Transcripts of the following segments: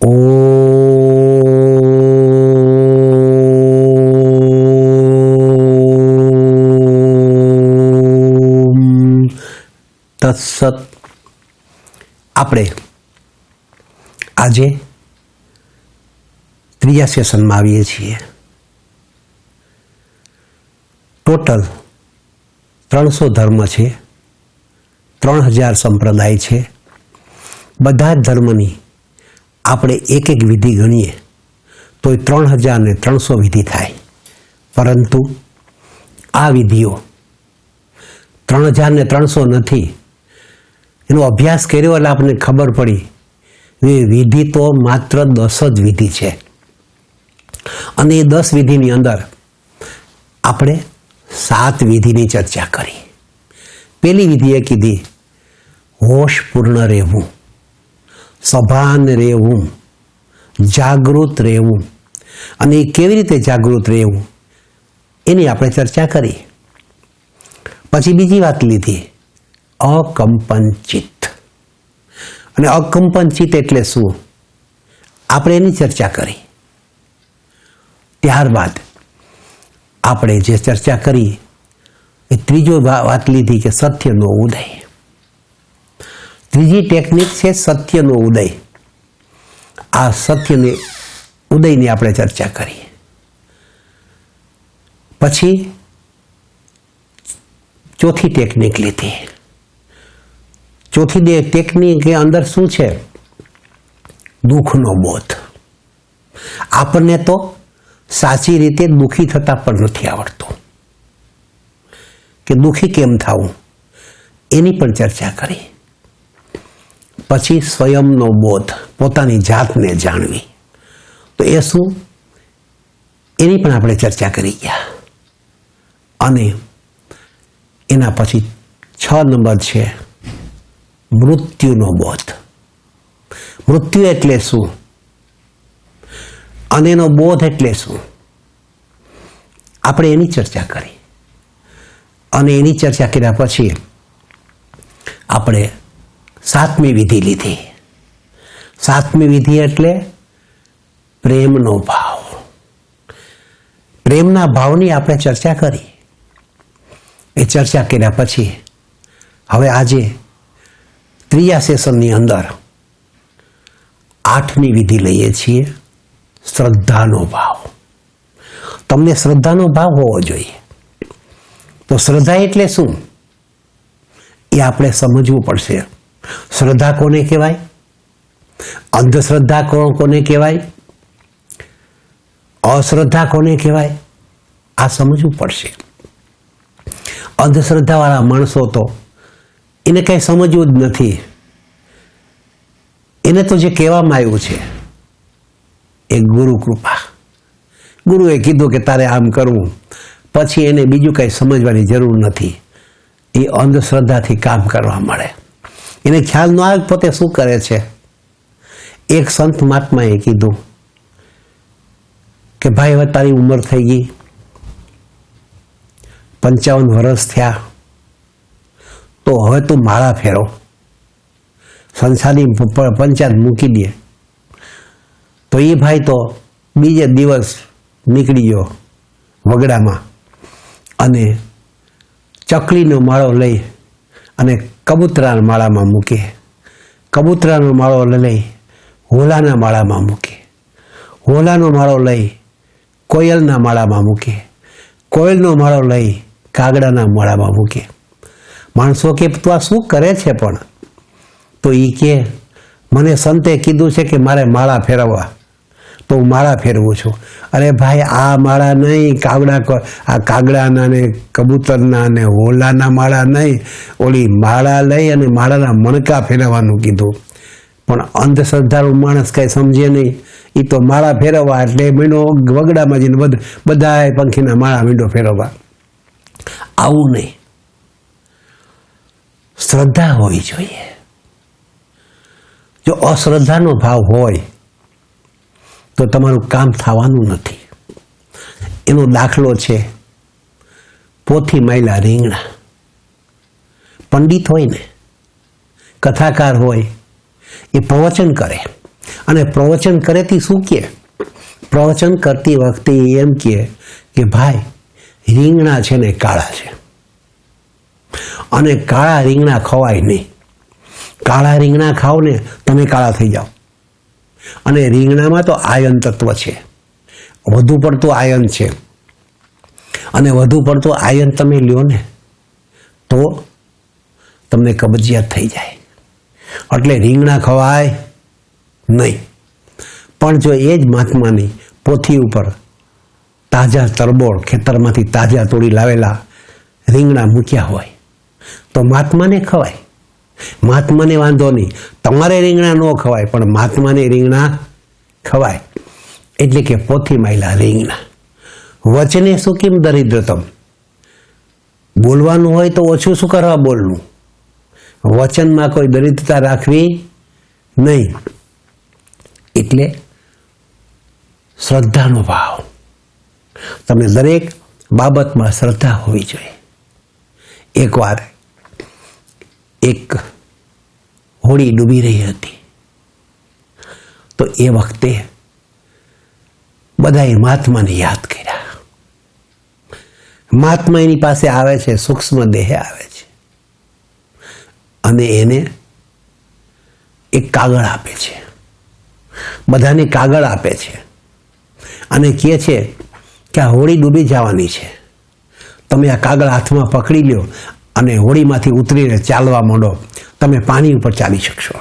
ઓમ તત્સત. આપણે આજે ત્રીજા સેશનમાં આવીએ છીએ. ટોટલ 300 ધર્મ છે, 3000 સંપ્રદાય છે. બધા જ ધર્મની આપણે એક એક વિધિ ગણીએ તો 3300 વિધિ થાય. પરંતુ આ વિધિઓ 3300 નથી. એનો અભ્યાસ કર્યો એટલે આપણને ખબર પડી વિધિ તો માત્ર 10 જ વિધિ છે. અને એ 10 વિધિની અંદર આપણે 7 વિધિની ચર્ચા કરી. પહેલી વિધિએ કીધી હોશપૂર્ણ રહેવું, સભાન રહેવું, જાગૃત રહેવું. અને એ કેવી રીતે જાગૃત રહેવું એની આપણે ચર્ચા કરી. પછી બીજી વાત લીધી અકંપનચિત્ત. અને અકંપનચિત્ત એટલે શું આપણે એની ચર્ચા કરી. ત્યારબાદ આપણે જે ચર્ચા કરી એ ત્રીજો વાત લીધી કે સત્યનો ઉદય. ત્રીજી ટેકનિક છે સત્યનો ઉદય. આ સત્યને ઉદયની આપણે ચર્ચા કરી. પછી ચોથી ટેકનિક લીધી. ચોથી ટેકનિક અંદર શું છે? દુઃખનો બોધ. આપણને તો સાચી રીતે દુઃખી થતા પણ નથી આવડતું કે દુઃખી કેમ થવું એની પણ ચર્ચા કરી. પછી સ્વયંનો બોધ, પોતાની જાતને જાણવી. તો એ શું એની પણ આપણે ચર્ચા કરી ગયા. અને એના પછી 6 નંબર છે મૃત્યુનો બોધ. મૃત્યુ એટલે શું અને એનો બોધ એટલે શું આપણે એની ચર્ચા કરી. અને એની ચર્ચા કર્યા પછી આપણે 7મી વિધિ લીધી. 7મી વિધિ એટલે પ્રેમનો ભાવ. પ્રેમના ભાવની આપણે ચર્ચા કરી. એ ચર્ચા કર્યા પછી હવે આજે ત્રીજા સેશનની અંદર 8મી વિધિ લઈએ છીએ શ્રદ્ધાનો ભાવ. તમને શ્રદ્ધાનો ભાવ હોવો જોઈએ. તો શ્રદ્ધા એટલે શું એ આપણે સમજવું પડશે. શ્રદ્ધા કોને કહેવાય? અંધશ્રદ્ધા કોને કહેવાય? અશ્રદ્ધા કોને કહેવાય? આ સમજવું પડશે. અંધશ્રદ્ધાવાળા માણસો તો એને કંઈ સમજવું જ નથી. એને તો જે કહેવામાં આવ્યું છે એ ગુરુ કૃપા. ગુરુએ કીધું કે તારે આમ કરવું, પછી એને બીજું કંઈ સમજવાની જરૂર નથી. એ અંધશ્રદ્ધાથી કામ કરવા મળે. એને ખ્યાલ ન આવે પોતે શું કરે છે. એક સંત મહાત્માએ કીધું કે ભાઈ હવે તારી ઉંમર થઈ ગઈ, 55 વર્ષ થયા, તો હવે તું માળા ફેરો, સંસારની પંચાયત મૂકી દે. તો એ ભાઈ તો બીજે દિવસ નીકળી ગયો વગડામાં અને ચકલીનો માળો લઈ અને કબૂતરાના માળામાં મૂકે. કબૂતરાનો માળો લઈ હોલાના માળામાં મૂકે. હોલાનો માળો લઈ કોયલના માળામાં મૂકે. કોયલનો માળો લઈ કાગડાના માળામાં મૂકે. માણસો કે તું આ શું કરે છે? પણ તો એ કે મને સંતે કીધું છે કે મારે માળા ફેરવવા, તો હું માળા ફેરવું છું. અરે ભાઈ, આ માળા નહીં, આ કાગડાના ને કબૂતરના ને હોલાના માળા નહીં, ઓલી માળા લઈ અને માળાના મણકા ફેરવવાનું કીધું. પણ અંધશ્રદ્ધાળુ માણસ કાંઈ સમજે નહીં. એ તો માળા ફેરવવા એટલે મીંડો વગડામાં જઈને બધાય પંખીના માળા મીંડો ફેરવવા. આવું નહીં. શ્રદ્ધા હોવી જોઈએ. જો અશ્રદ્ધાનો ભાવ હોય તો તમારું કામ થવાનું નથી. એનો દાખલો છે પોથી માયલા રીંગણા. પંડિત હોય ને, કથાકાર હોય, એ પ્રવચન કરે અને પ્રવચન કરે તે શું કહે? પ્રવચન કરતી વખતે એમ કહે કે ભાઈ રીંગણા છે ને કાળા છે અને કાળા રીંગણા ખવાય નહીં. કાળા રીંગણા ખાઓ ને તમે કાળા થઈ જાઓ. અને રીંગણામાં તો આયન તત્વ છે, વધુ પડતું આયન છે, અને વધુ પડતું આયન તમે લ્યો ને તો તમને કબજિયાત થઈ જાય. એટલે રીંગણા ખવાય નહીં. પણ જો એ જ મહાત્માની પોથી ઉપર તાજા તરબોળ ખેતરમાંથી તાજા તોડી લાવેલા રીંગણા મૂક્યા હોય તો મહાત્માને ખવાય. મહાત્માને વાંધો નહીં, તમારે રીંગણા ન ખવાય પણ મહાત્માને રીંગણા ખવાય. એટલે કે પોથી માયલા રીંગણા. વચને શું કેમ દરિદ્રતમ? બોલવાનું હોય તો ઓછું શું કરવા બોલવું? વચનમાં કોઈ દરિદ્રતા રાખવી નહીં. એટલે શ્રદ્ધાનો ભાવ. તમને દરેક બાબતમાં શ્રદ્ધા હોવી જોઈએ. એકવાર એક હોડી ડૂબી રહી હતી તો એ વખતે બધાએ મહાત્માને યાદ કર્યા. મહાત્મા એની પાસે આવે છે, સૂક્ષ્મ દેહે આવે છે અને એને એક કાગળ આપે છે. બધાને કાગળ આપે છે અને કહે છે કે આ હોડી ડૂબી જવાની છે, તમે આ કાગળ હાથમાં પકડી લ્યો અને હોડીમાંથી ઉતરીને ચાલવા માંડો, તમે પાણી ઉપર ચાલી શકશો.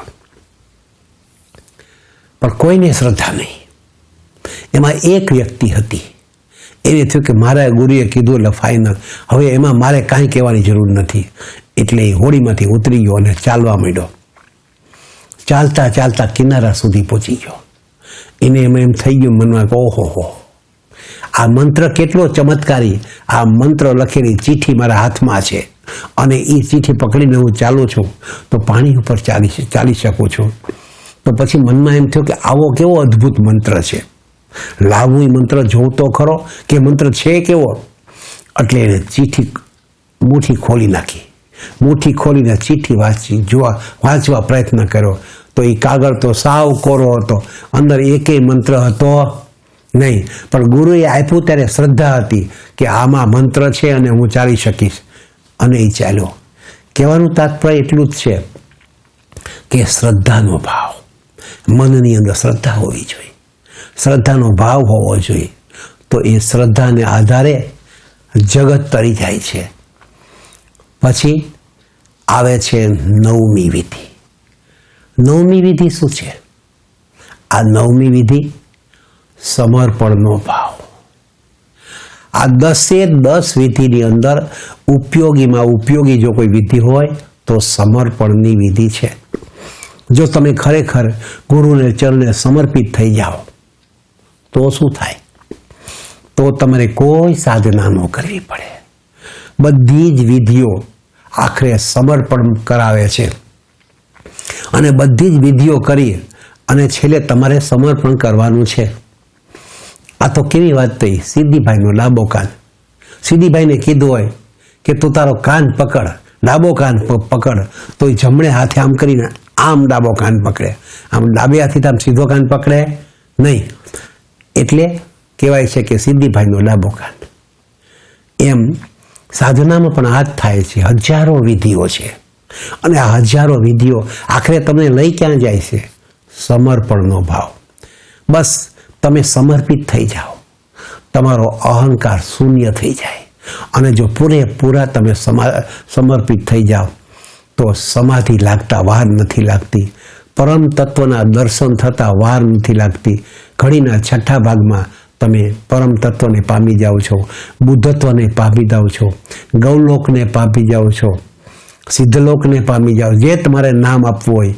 પણ કોઈને શ્રદ્ધા નહીં. એમાં એક વ્યક્તિ હતી, એને થયું કે મારા ગુરુએ કીધું એટલે ફાઇનલ, હવે એમાં મારે કાંઈ કહેવાની જરૂર નથી. એટલે એ હોડીમાંથી ઉતરી ગયો અને ચાલવા માંડ્યો. ચાલતા ચાલતા કિનારા સુધી પહોંચી ગયો. એને એમાં એમ થઈ ગયું મનમાં કે ઓહો, આ મંત્ર કેટલો ચમત્કારી! આ મંત્ર લખેલી ચીઠી મારા હાથમાં છે અને એ ચીઠી પકડીને હું ચાલું છું તો પાણી ઉપર ચાલી શકું છું. તો પછી મનમાં એમ થયું કે આવો કેવો અદ્ભુત મંત્ર છે, લાવવું એ મંત્ર જોઉં તો ખરો કે મંત્ર છે કેવો. એટલે એને મુઠ્ઠી ખોલી નાખી. મુઠ્ઠી ખોલીને ચીઠી વાંચવા પ્રયત્ન કર્યો તો એ કાગળ તો સાવ કોરો હતો, અંદર એકેય મંત્ર હતો નહીં. પણ ગુરુએ આપ્યું ત્યારે શ્રદ્ધા હતી કે આમાં મંત્ર છે અને હું ચાલી શકીશ, અને એ ચાલ્યો. કહેવાનું તાત્પર્ય એટલું જ છે કે શ્રદ્ધાનો ભાવ, મનની અંદર શ્રદ્ધા હોવી જોઈએ, શ્રદ્ધાનો ભાવ હોવો જોઈએ. તો એ શ્રદ્ધાને આધારે જગત તરી જાય છે. પછી આવે છે નવમી વિધિ. નવમી વિધિ શું છે? આ નવમી વિધિ સમર્પણનો ભાવ. આ 10 વિધિની અંદર ઉપયોગીમાં ઉપયોગી જો કોઈ વિધિ હોય તો સમર્પણની વિધિ છે. જો તમે ખરેખર ગુરુને ચરણે સમર્પિત થઈ જાઓ તો શું થાય? તો તમારે કોઈ સાધના ન કરવી પડે. બધી જ વિધિઓ આખરે સમર્પણ કરાવે છે અને બધી જ વિધિઓ કરી અને છેલ્લે તમારે સમર્પણ કરવાનું છે. આ તો કેવી વાત થઈ, સિદ્ધિભાઈનો ડાબો કાન. સિદ્ધિભાઈને કીધું હોય કે તું તારો કાન પકડ, ડાબો કાન પકડ, તો એ જમણે હાથે આમ કરીને આમ ડાબો કાન પકડે, આમ ડાબે હાથે આમ સીધો કાન પકડે નહીં. એટલે કહેવાય છે કે સિદ્ધિભાઈનો ડાબો કાન. એમ સાધનામાં પણ આ જ થાય છે. હજારો વિધિઓ છે અને આ હજારો વિધિઓ આખરે તમને લઈ ક્યાં જાય છે? સમર્પણનો ભાવ. બસ તમે સમર્પિત થઈ જાઓ, તમારો અહંકાર શૂન્ય થઈ જાય અને જો પૂરેપૂરા તમે સમર્પિત થઈ જાઓ તો સમાધિ લાગતા વાર નથી લાગતી, પરમ તત્વના દર્શન થતા વાર નથી લાગતી. ઘડીના છઠ્ઠા ભાગમાં તમે પરમ તત્વને પામી જાઓ છો, બુદ્ધત્વને પામી જાઓ છો, ગૌલોકને પામી જાઓ છો, સિદ્ધલોકને પામી જાઓ. જે તમારે નામ આપવું હોય,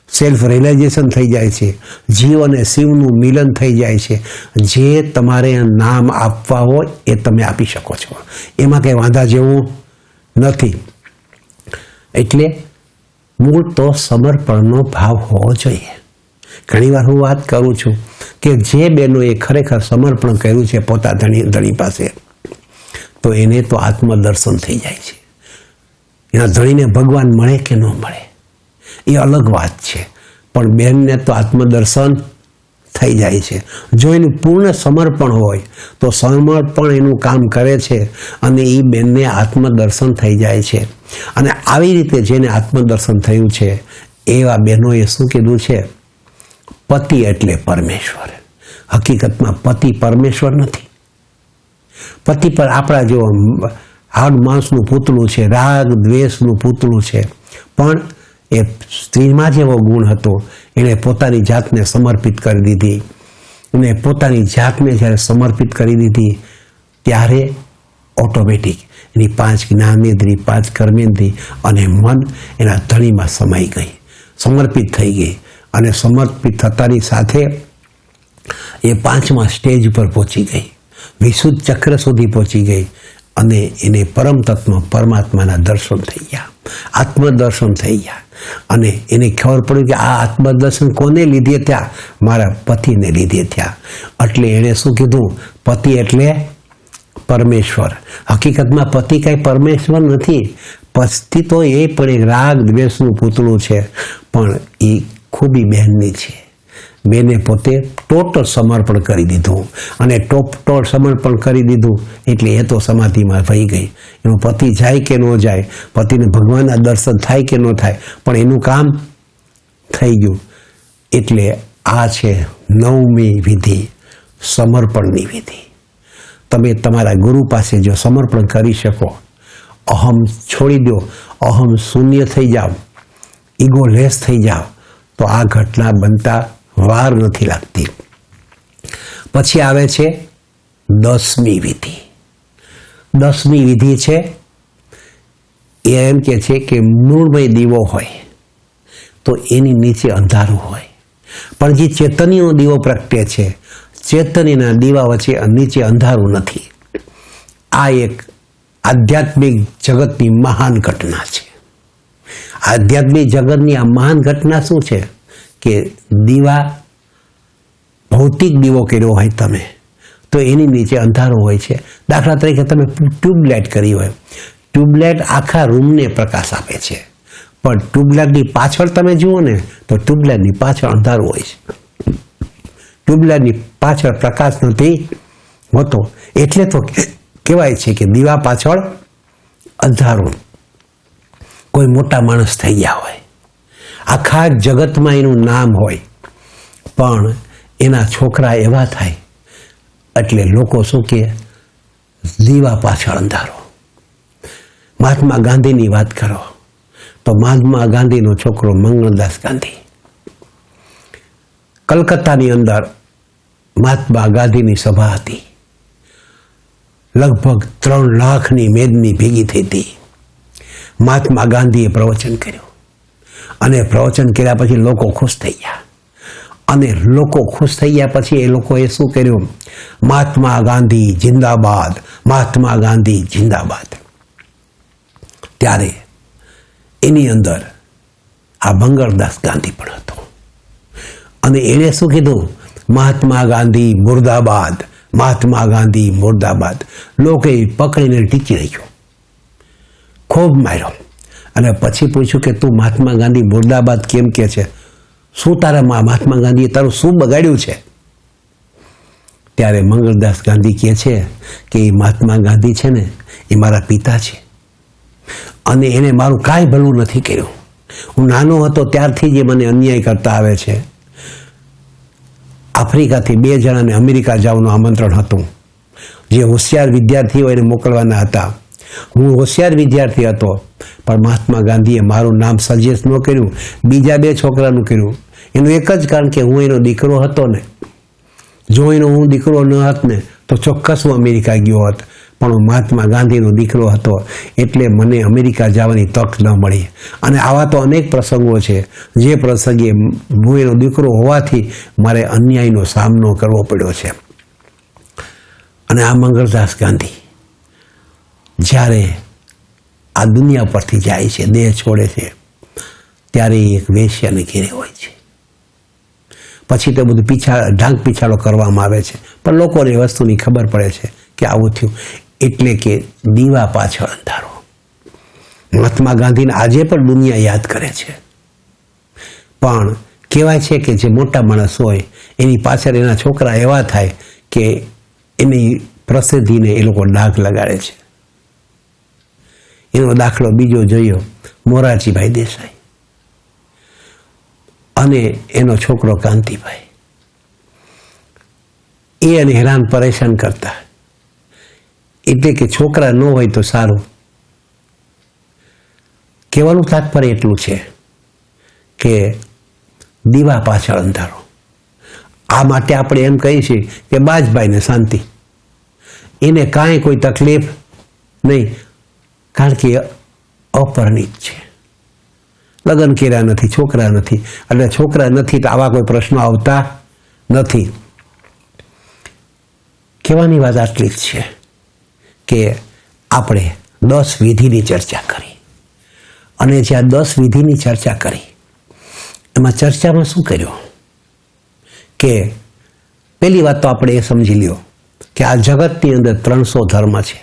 સેલ્ફ રિયલાઇઝેશન થઈ જાય છે, જીવ અને શિવનું મિલન થઈ જાય છે. જે તમારે નામ આપવા હોય એ તમે આપી શકો છો, એમાં કંઈ વાંધા જેવું નથી. એટલે મૂળ તો સમર્પણનો ભાવ હોવો જોઈએ. ઘણીવાર હું વાત કરું છું કે જે બહેનોએ ખરેખર સમર્પણ કર્યું છે પોતા ધણી પાસે, તો એને તો આત્મદર્શન થઈ જાય છે. એના ધણીને ભગવાન મળે કે ન મળે એ અલગ વાત છે, પણ બહેનને તો આત્મદર્શન થઈ જાય છે. જો એનું પૂર્ણ સમર્પણ હોય તો સમર્પણ એનું કામ કરે છે અને એ બેનને આત્મદર્શન થઈ જાય છે. અને આવી રીતે જેને આત્મદર્શન થયું છે એવા બહેનોએ શું કીધું છે? પતિ એટલે પરમેશ્વર. હકીકતમાં પતિ પરમેશ્વર નથી. પતિ પર આપણા જેવો હાડ માંસનું પૂતળું છે, રાગ દ્વેષનું પૂતળું છે. પણ એ સ્ત્રીમાં જેવો ગુણ હતો, એણે પોતાની જાતને સમર્પિત કરી દીધી. અને પોતાની જાતને જ્યારે સમર્પિત કરી દીધી ત્યારે ઓટોમેટિક એની 5 જ્ઞાનેન્દ્રિય, 5 કર્મેન્દ્રિય અને મન એના ધણીમાં સમાઈ ગઈ, સમર્પિત થઈ ગઈ. અને સમર્પિત થતાની સાથે એ 5મા સ્ટેજ પર પહોંચી ગઈ, વિશુદ્ધ ચક્ર સુધી પહોંચી ગઈ. અને એને પરમ તત્વ પરમાત્માના દર્શન થઈ ગયા, આત્મદર્શન થઈ ગયા. અને એને ખબર પડી કે આ આત્મદર્શન કોને લીધે થયા? મારા પતિને લીધે થયા. એટલે એણે શું કીધું? પતિ એટલે પરમેશ્વર. હકીકતમાં પતિ કાંઈ પરમેશ્વર નથી. પતિ તો એ પણ એક રાગ દ્વેષનું પૂતળું છે, પણ એ ખૂબી બહેનની છે. બેને પોતે ટોટલ સમર્પણ કરી દીધું. અને ટોટલ સમર્પણ કરી દીધું એટલે એ તો સમાધિમાં વહી ગઈ. એનું પતિ જાય કે ન જાય, પતિને ભગવાનના દર્શન થાય કે ન થાય, પણ એનું કામ થઈ ગયું. એટલે આ છે 9મી વિધિ, સમર્પણની વિધિ. તમે તમારા ગુરુ પાસે જો સમર્પણ કરી શકો, અહમ છોડી દો, અહમ શૂન્ય થઈ જાઓ, ઈગો લેસ થઈ જાઓ, તો આ ઘટના બનતા વાર નથી લાગતી. પછી આવે છે 10મી વિધિ. 10મી વિધિ છે એ એમ કે છે કે મૃણમય દીવો હોય તો એની નીચે અંધારું હોય, પણ જે ચેતનીનો દીવો પ્રગટે છે, ચેતનીના દીવા વચ્ચે નીચે અંધારું નથી. આ એક આધ્યાત્મિક જગતની મહાન ઘટના છે. આધ્યાત્મિક જગતની આ મહાન ઘટના શું છે કે દીવા, ભૌતિક દીવો કર્યો હોય તમે તો એની નીચે અંધારો હોય છે. દાખલા તરીકે તમે ટ્યુબલાઇટ કરી હોય, ટ્યુબલાઇટ આખા રૂમને પ્રકાશ આપે છે, પણ ટ્યુબલાઇટની પાછળ તમે જુઓ ને તો ટ્યુબલાઇટની પાછળ અંધારું હોય છે. ટ્યુબલાઇટની પાછળ પ્રકાશ નથી હોતો. એટલે તો કહેવાય છે કે દીવા પાછળ અંધારું. કોઈ મોટા માણસ થઈ ગયા હોય, આખા જગતમાં એનું નામ હોય, પણ એના છોકરા એવા થાય એટલે લોકો શું કહે? દીવા પાછળ અંધારો. મહાત્મા ગાંધીની વાત કરો તો મહાત્મા ગાંધીનો છોકરો મંગળદાસ ગાંધી, કલકત્તાની અંદર મહાત્મા ગાંધીની સભા હતી. લગભગ 3 લાખની મેદની ભેગી થઈ હતી. મહાત્મા ગાંધીએ પ્રવચન કર્યું અને પ્રવચન કર્યા પછી લોકો ખુશ થઈ ગયા. અને લોકો ખુશ થઈ ગયા પછી એ લોકોએ શું કર્યું? મહાત્મા ગાંધી જિંદાબાદ, મહાત્મા ગાંધી જિંદાબાદ. ત્યારે એની અંદર આ મંગળદાસ ગાંધી પણ હતો. અને એણે શું કીધું? મહાત્મા ગાંધી મુર્દાબાદ, મહાત્મા ગાંધી મુર્દાબાદ. લોકોએ પકડીને ટીચી રાખ્યો, ખૂબ માર્યો. અને પછી પૂછ્યું કે તું મહાત્મા ગાંધી મુર્દાબાદ કેમ કે છે? શું તારા મહાત્મા ગાંધીએ તારું શું બગાડ્યું છે? ત્યારે મંગળદાસ ગાંધી કહે છે કે એ મહાત્મા ગાંધી છે ને, એ મારા પિતા છે અને એને મારું કાંઈ ભલું નથી કર્યું. હું નાનો હતો ત્યારથી જ મને અન્યાય કરતા આવે છે. આફ્રિકાથી 2 જણાને અમેરિકા જવાનું આમંત્રણ હતું. જે હોશિયાર વિદ્યાર્થીઓ એને મોકલવાના હતા. હું હોશિયાર વિદ્યાર્થી હતો, પણ મહાત્મા ગાંધીએ મારું નામ સજેસ્ટ ન કર્યું, બીજા 2 છોકરાનું કર્યું. એનું એક જ કારણ કે હું એનો દીકરો હતો ને. જો એનો હું દીકરો ન હોત ને તો ચોક્કસ હું અમેરિકા ગયો હોત, પણ હું મહાત્મા ગાંધીનો દીકરો હતો એટલે મને અમેરિકા જવાની તક ન મળી. અને આવા તો અનેક પ્રસંગો છે જે પ્રસંગે હું એનો દીકરો હોવાથી મારે અન્યાયનો સામનો કરવો પડ્યો છે. અને આ મંગળદાસ ગાંધી જ્યારે આ દુનિયા પરથી જાય છે, દેહ છોડે છે, ત્યારે એક વેશ્યાને ઘેરે હોય છે. પછી તો બધું ઢાંક પીછાડો કરવામાં આવે છે, પણ લોકોને એ વસ્તુની ખબર પડે છે કે આવું થયું. એટલે કે દીવા પાછળ અંધારો. મહાત્મા ગાંધીને આજે પણ દુનિયા યાદ કરે છે, પણ કહેવાય છે કે જે મોટા માણસ હોય એની પાછળ એના છોકરા એવા થાય કે એની પ્રસિદ્ધિને એ લોકો ડાઘ લગાડે છે. એનો દાખલો બીજો જોયો, મોરારજીભાઈ દેસાઈ અને એનો છોકરો કાંતિભાઈ. એ એને હેરાન પરેશાન કરતા, એટલે કે છોકરા ન હોય તો સારું. કહેવાનું તાત્પર્ય એટલું છે કે દીવા પાછળ અંધારો. આ માટે આપણે એમ કહીએ છીએ કે બાજભાઈને શાંતિ, એને કાંઈ કોઈ તકલીફ નહીં, કારણ કે અપરિણિત છે, લગ્ન કર્યા નથી, છોકરા નથી. એટલે છોકરા નથી તો આવા કોઈ પ્રશ્નો આવતા નથી. કહેવાની વાત આટલી જ છે કે આપણે 10 વિધિની ચર્ચા કરી, અને જે આ 10 વિધિની ચર્ચા કરી એમાં ચર્ચામાં શું કર્યું કે પહેલી વાત તો આપણે એ સમજી લ્યો કે આ જગતની અંદર 300 ધર્મ છે,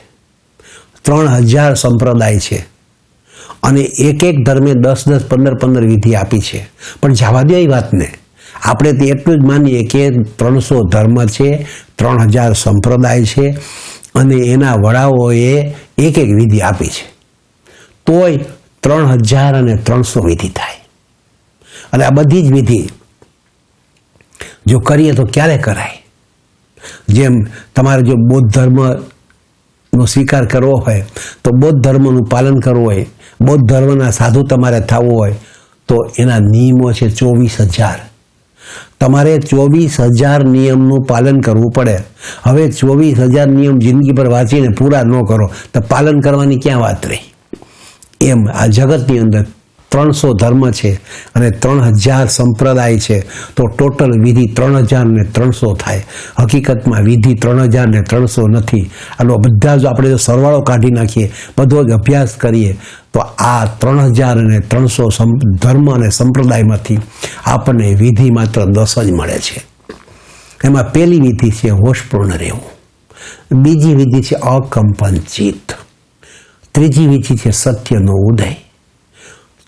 3000 સંપ્રદાય છે, અને એક ધર્મે 10 15 વિધિ આપી છે. પણ જવા દો એ વાતને, આપણે તો એટલું જ માનીએ કે 300 ધર્મ છે, 3000 સંપ્રદાય છે, અને એના વડાઓએ એક વિધિ આપી છે, તોય 3300 વિધિ થાય. અને આ બધી જ વિધિ જો કરીએ તો ક્યારે કરાય? જેમ તમારે જો બૌદ્ધ ધર્મનો સ્વીકાર કરવો હોય તો બૌદ્ધ ધર્મનું પાલન કરવું હોય, બૌદ્ધ ધર્મના સાધુ તમારે થવું હોય તો એના નિયમો છે 24000. તમારે 24000 નિયમનું પાલન કરવું પડે. હવે 24000 નિયમ જિંદગી પર વાંચીને પૂરા ન કરો તો પાલન કરવાની ક્યાં વાત રહી? એમ આ જગતની અંદર 300 ધર્મ છે અને 3000 સંપ્રદાય છે, તો ટોટલ વિધિ 3300 થાય. હકીકતમાં વિધિ 3300 નથી. આનો બધા જો આપણે સરવાળો કાઢી નાખીએ, બધો જ અભ્યાસ કરીએ તો આ 3300 ધર્મ અને સંપ્રદાયમાંથી આપણને વિધિ માત્ર 10 જ મળે છે. એમાં પહેલી વિધિ છે હોશપૂર્ણ રહેવું, બીજી વિધિ છે અકંપન ચિત્ત, ત્રીજી વિધિ છે સત્યનો ઉદય,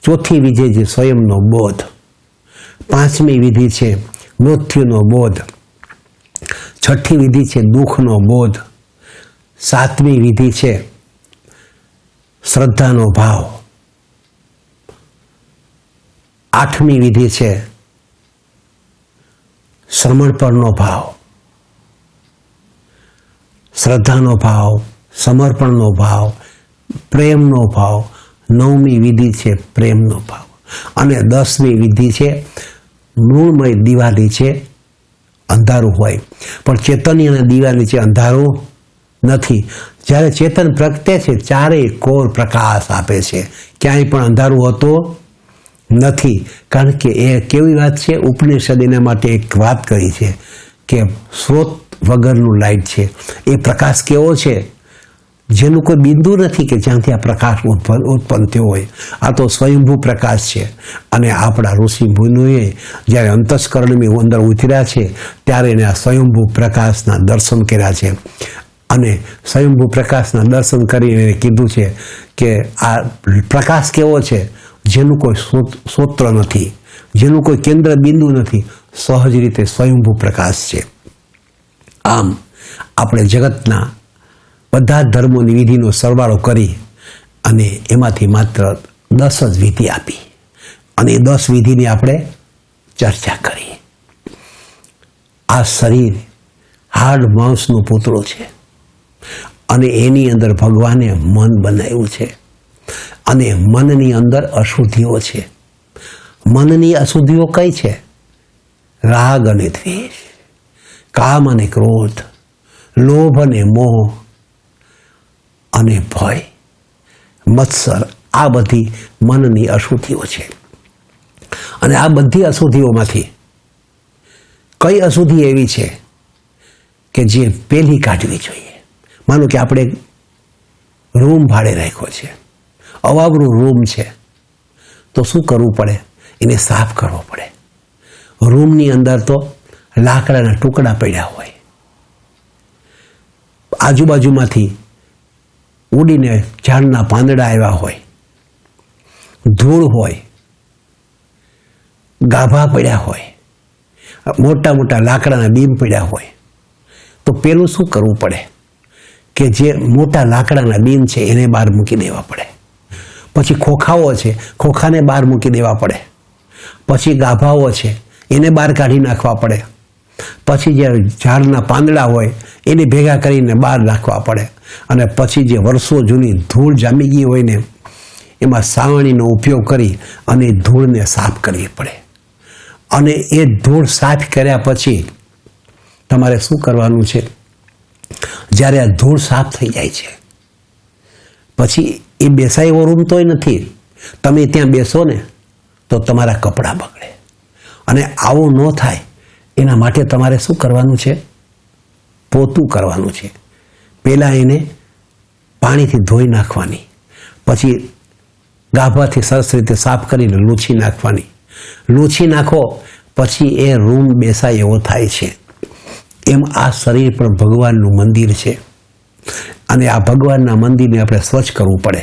ચોથી વિધિ છે સ્વયંનો બોધ, પાંચમી વિધિ છે મૃત્યુનો બોધ, છઠ્ઠી વિધિ છે દુઃખનો બોધ, સાતમી વિધિ છે શ્રદ્ધાનો ભાવ, આઠમી વિધિ છે સમર્પણનો ભાવ, શ્રદ્ધાનો ભાવ, સમર્પણનો ભાવ, પ્રેમનો ભાવ, નવમી વિધિ છે પ્રેમનો ભાવ, અને 10મી વિધિ છે મૃણમય દીવા નીચે અંધારું હોય, પણ ચેતનની અને દીવા નીચે અંધારું નથી. જ્યારે ચેતન પ્રગટે છે ચારેય કોર પ્રકાશ આપે છે, ક્યાંય પણ અંધારું હોતું નથી. કારણ કે એ કેવી વાત છે, ઉપનિષદ એના માટે એક વાત કરી છે કે સ્રોત વગરનું લાઇટ છે. એ પ્રકાશ કેવો છે? જેનું કોઈ બિંદુ નથી કે જ્યાંથી આ પ્રકાશ ઉત્પન્ન થયો હોય. આ તો સ્વયંભૂ પ્રકાશ છે. અને આપણા ઋષિ મુનિઓએ જ્યારે અંતસ્કરણની અંદર ઉતર્યા છે ત્યારે એને આ સ્વયંભૂ પ્રકાશના દર્શન કર્યા છે, અને સ્વયંભૂ પ્રકાશના દર્શન કરીને એને કીધું છે કે આ પ્રકાશ કેવો છે? જેનું કોઈ સ્ત્રોત નથી, જેનું કોઈ કેન્દ્ર બિંદુ નથી, સહજ રીતે સ્વયંભૂ પ્રકાશ છે. આમ આપણે જગતના બધા ધર્મોની વિધિનો સરવાળો કરી અને એમાંથી માત્ર 10 જ વિધિ આપી, અને એ 10 વિધિની આપણે ચર્ચા કરી. આ શરીર હાડ માંસનું પૂતળું છે, અને એની અંદર ભગવાને મન બનાવ્યું છે, અને મનની અંદર અશુદ્ધિઓ છે. મનની અશુદ્ધિઓ કઈ છે? રાગ અને દ્વેષ, કામ અને ક્રોધ, લોભ અને મોહ, અને ભય, મત્સર. આ બધી મનની અશુદ્ધિઓ છે. અને આ બધી અશુદ્ધિઓમાંથી કઈ અશુદ્ધિ એવી છે કે જે પહેલી કાઢવી જોઈએ? માનો કે આપણે રૂમ ભાડે રાખ્યો છે, અવાવરું રૂમ છે, તો શું કરવું પડે? એને સાફ કરવો પડે. રૂમની અંદર તો લાકડાના ટુકડા પડ્યા હોય, આજુબાજુમાંથી ઉડીને ઝાડના પાંદડા આવ્યા હોય, ધૂળ હોય, ગાભા પડ્યા હોય, મોટા મોટા લાકડાના બીમ પડ્યા હોય, તો પેલું શું કરવું પડે કે જે મોટા લાકડાના બીમ છે એને બહાર મૂકી દેવા પડે. પછી ખોખાઓ છે, ખોખાને બહાર મૂકી દેવા પડે. પછી ગાભાઓ છે એને બહાર કાઢી નાખવા પડે. પછી જે ઝાડના પાંદડા હોય એને ભેગા કરીને બહાર નાખવા પડે. અને પછી જે વર્ષો જૂની ધૂળ જામી ગઈ હોય ને એમાં સાવણીનો ઉપયોગ કરી અને ધૂળને સાફ કરવી પડે. અને એ ધૂળ સાફ કર્યા પછી તમારે શું કરવાનું છે? જ્યારે આ ધૂળ સાફ થઈ જાય છે પછી એ બેસાય એવો રૂમ તોય નથી. તમે ત્યાં બેસો ને તો તમારા કપડાં બગડે. અને આવું ન થાય એના માટે તમારે શું કરવાનું છે? પોતું કરવાનું છે. પહેલાં એને પાણીથી ધોઈ નાખવાની, પછી ગાભાથી સરસ રીતે સાફ કરીને લૂછી નાખવાની. લૂછી નાખો પછી એ રૂમ બેસાય એવો થાય છે. એમ આ શરીર પણ ભગવાનનું મંદિર છે અને આ ભગવાનના મંદિરને આપણે સ્વચ્છ કરવું પડે.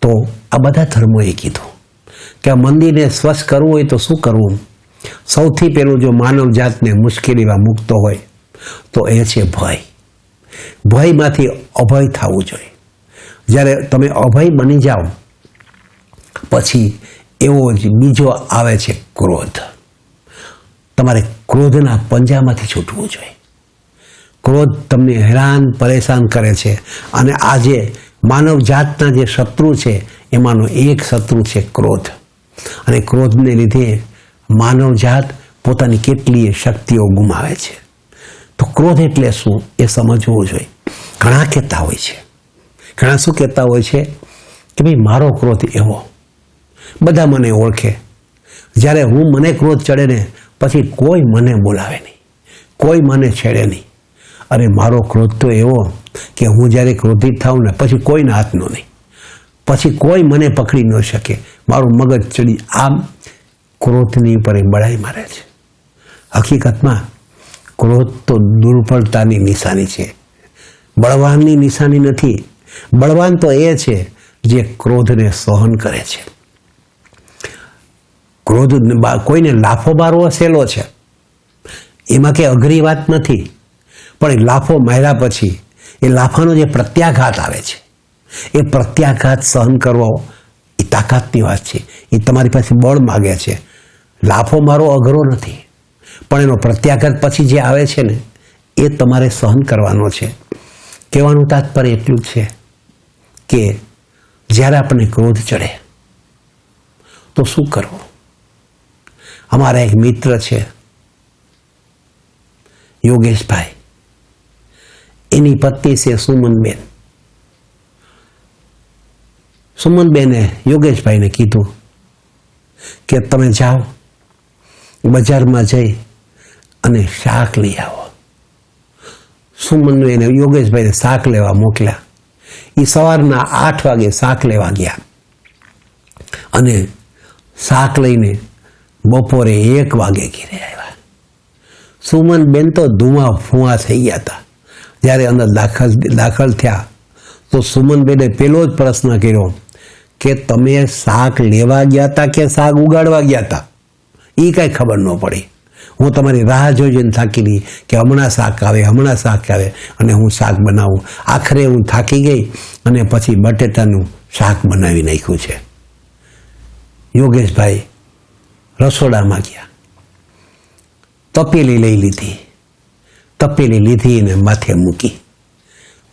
તો આ બધા ધર્મોએ કીધું કે આ મંદિરને સ્વચ્છ કરવું હોય તો શું કરવું? સૌથી પહેલું જો માનવ જાતને મુશ્કેલીમાં મૂકતો હોય તો એ છે ભય. ભયમાંથી અભય થવું જોઈએ. જ્યારે તમે અભય બની જાઓ પછી એવો જ બીજો આવે છે ક્રોધ. તમારે ક્રોધના પંજામાંથી છૂટવું જોઈએ. ક્રોધ તમને હેરાન પરેશાન કરે છે અને આજે માનવ જાતના જે શત્રુ છે એમાંનો એક શત્રુ છે ક્રોધ. અને ક્રોધને લીધે માનવ જાત પોતાની કેટલીય શક્તિઓ ગુમાવે છે. તો ક્રોધ એટલે શું એ સમજવું જોઈએ. ઘણા કહેતા હોય છે, ઘણા શું કહેતા હોય છે કે ભાઈ મારો ક્રોધ એવો, બધા મને ઓળખે. જ્યારે મને ક્રોધ ચડે ને પછી કોઈ મને બોલાવે નહીં, કોઈ મને છેડે નહીં. અરે મારો ક્રોધ તો એવો કે હું જ્યારે ક્રોધિત થાઉં ને પછી કોઈને હાથનો નહીં, પછી કોઈ મને પકડી ન શકે. મારું મગજ ચડી આમ ક્રોધની ઉપર બળાઈ મારે છે. હકીકતમાં ક્રોધ તો દુર્બળતાની નિશાની છે, બળવાનની નિશાની નથી. બળવાન તો એ છે જે ક્રોધને સહન કરે છે. ક્રોધ કોઈને લાફો મારવો સહેલો છે, એમાં કંઈ અઘરી વાત નથી. પણ એ લાફો માર્યા પછી એ લાફાનો જે પ્રત્યાઘાત આવે છે એ પ્રત્યાઘાત સહન કરવો એ તાકાતની વાત છે. એ તમારી પાસે બળ માગે છે. લાફો મારો અઘરો નથી, પણ એનો પ્રત્યાઘાત પછી જે આવે છે ને એ તમારે સહન કરવાનો છે. કહેવાનું તાત્પર્ય એટલું જ છે કે જ્યારે આપણને ક્રોધ ચડે તો શું કરવું? અમારા એક મિત્ર છે યોગેશભાઈ, એની પત્ની છે સુમનબેન. સુમનબેને યોગેશભાઈને કીધું કે તમે જાઓ બજારમાં જઈ અને શાક લઈ આવો. સુમનબેને યોગેશભાઈને શાક લેવા મોકલ્યા. એ સવારના 8 વાગે શાક લેવા ગયા અને શાક લઈને બપોરે 1 વાગે ઘરે આવ્યા. સુમનબેન તો ધુઆ ફુઆ થઈ ગયા હતા. જ્યારે અંદર દાખલ થયા તો સુમનબેને પેલો જ પ્રશ્ન કર્યો કે તમે શાક લેવા ગયા હતા કે શાક ઉગાડવા ગયા હતા? એ કાંઈ ખબર ન પડી. હું તમારી રાહ જોઈને થાકી ગઈ કે હમણાં શાક આવે, હમણાં શાક આવે અને હું શાક બનાવું. આખરે હું થાકી ગઈ અને પછી બટેટાનું શાક બનાવી નાખ્યું છે. યોગેશભાઈ રસોડામાં ગયા, તપેલી લઈ લીધી. તપેલી લીધી ને માથે મૂકી.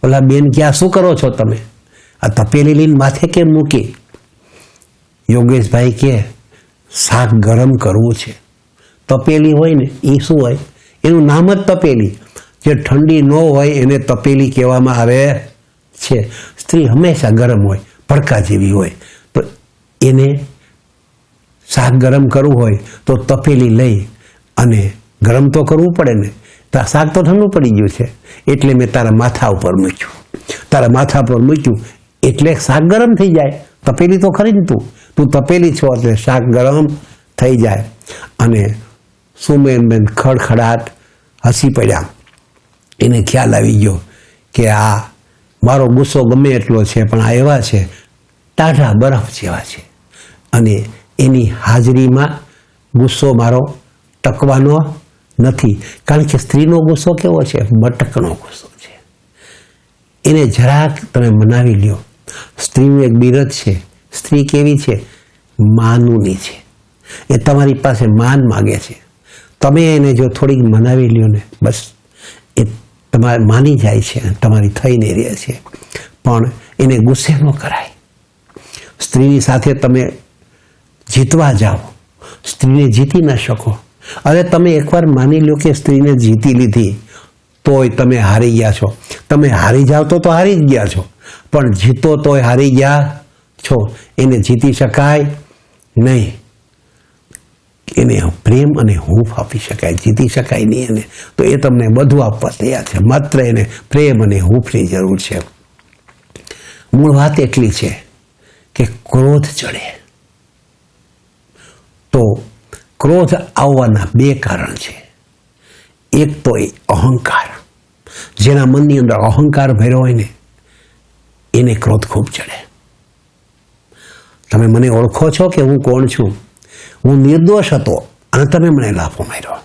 ઓલા બેન કે આ શું કરો છો તમે? આ તપેલી લઈને માથે કેમ મૂકી? યોગેશભાઈ કે શાક ગરમ કરવું છે. તપેલી હોય ને એ શું હોય? એનું નામ જ તપેલી. જે ઠંડી ન હોય એને તપેલી કહેવામાં આવે છે. સ્ત્રી હંમેશા ગરમ હોય, ભડકા જેવી હોય. તો એને શાક ગરમ કરવું હોય તો તપેલી લઈ અને ગરમ તો કરવું પડે ને. શાક તો ઠંડુ પડી ગયું છે એટલે મેં તારા માથા ઉપર મૂક્યું. તારા માથા પર મૂક્યું એટલે શાક ગરમ થઈ જાય. તપેલી તો ખરી ને તું તપેલી છો એટલે શાક ગરમ થઈ જાય. અને સુમનબેન ખડખડાટ હસી પડ્યા. એને ખ્યાલ આવી ગયો કે આ મારો ગુસ્સો ગમે એટલો છે પણ આ એવા છે ટાઢા બરફ જેવા છે. અને એની હાજરીમાં ગુસ્સો મારો ટકવાનો નથી, કારણ કે સ્ત્રીનો ગુસ્સો કેવો છે? બટકનો ગુસ્સો છે. એને જરાક તમે મનાવી લ્યો. સ્ત્રીનું એક બિરદ છે. સ્ત્રી કેવી છે? માનુની છે. એ તમારી પાસે માન માગે છે. તમે એને જો થોડીક મનાવી લ્યો ને, બસ એ તમારે માની જાય છે, તમારી થઈને રહે છે. પણ એને ગુસ્સે ન કરાય. સ્ત્રીની સાથે તમે જીતવા જાઓ, સ્ત્રીને જીતી ન શકો. અરે તમે એકવાર માની લો કે સ્ત્રીને જીતી લીધી, તોય તમે હારી ગયા છો. તમે હારી જાઓ તો હારી જ ગયા છો, પણ જીતો તોય હારી ગયા છો. એને જીતી શકાય નહીં. એને પ્રેમ અને હૂંફ આપી શકાય, જીતી શકાય નહીં એને. તો એ તમને બધું આપવા તૈયાર છે, માત્ર એને પ્રેમ અને હૂંફની જરૂર છે. મૂળ વાત એટલી છે કે ક્રોધ ચડે. તો ક્રોધ આવવાના બે કારણ છે. એક તો એ અહંકાર. જેના મનની અંદર અહંકાર ભર્યો હોય ને, એને ક્રોધ ખૂબ ચડે. તમે મને ઓળખો છો કે હું કોણ છું? હું નિર્દોષ હતો અને તમે મને લાફો માર્યો.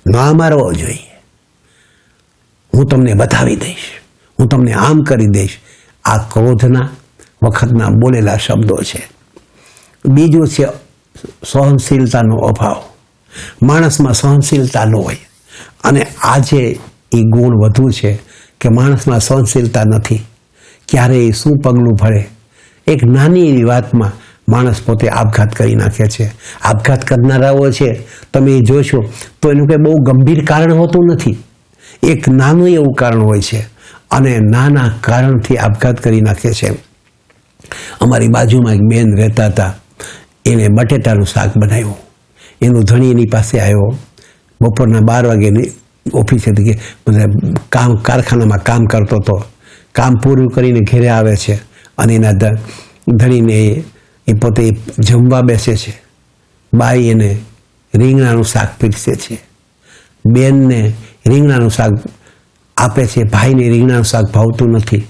ના મારવો જોઈએ. હું તમને બતાવી દઈશ, હું તમને આમ કરી દઈશ. આ ક્રોધના વખતના બોલેલા શબ્દો છે. બીજું છે સહનશીલતાનો અભાવ. માણસમાં સહનશીલતા ન હોય, અને આજે એ ગુણ વધુ છે કે માણસમાં સહનશીલતા નથી. ક્યારેય શું પગલું ભરે, એક નાની એવી વાતમાં માણસ પોતે આપઘાત કરી નાખે છે. આપઘાત કરનારાઓ છે, તમે એ જોશો તો એનું કંઈ બહુ ગંભીર કારણ હોતું નથી. એક નાનું એવું કારણ હોય છે, અને નાના કારણથી આપઘાત કરી નાખે છે. અમારી બાજુમાં એક બેન રહેતા હતા. એને બટેટાનું શાક બનાવ્યું. એનું ધણી એની પાસે આવ્યો. બપોરના 12 વાગ્યાની ઓફિસ હતી, કે કારખાનામાં કામ કરતો હતો. કામ પૂરું કરીને ઘેરે આવે છે, અને એના ધણીને એ પોતે જમવા બેસે છે. બાઈ એને રીંગણાનું શાક પીરસે છે. બેનને રીંગણાનું શાક આપે છે. ભાઈને રીંગણાનું શાક ભાવતું નથી.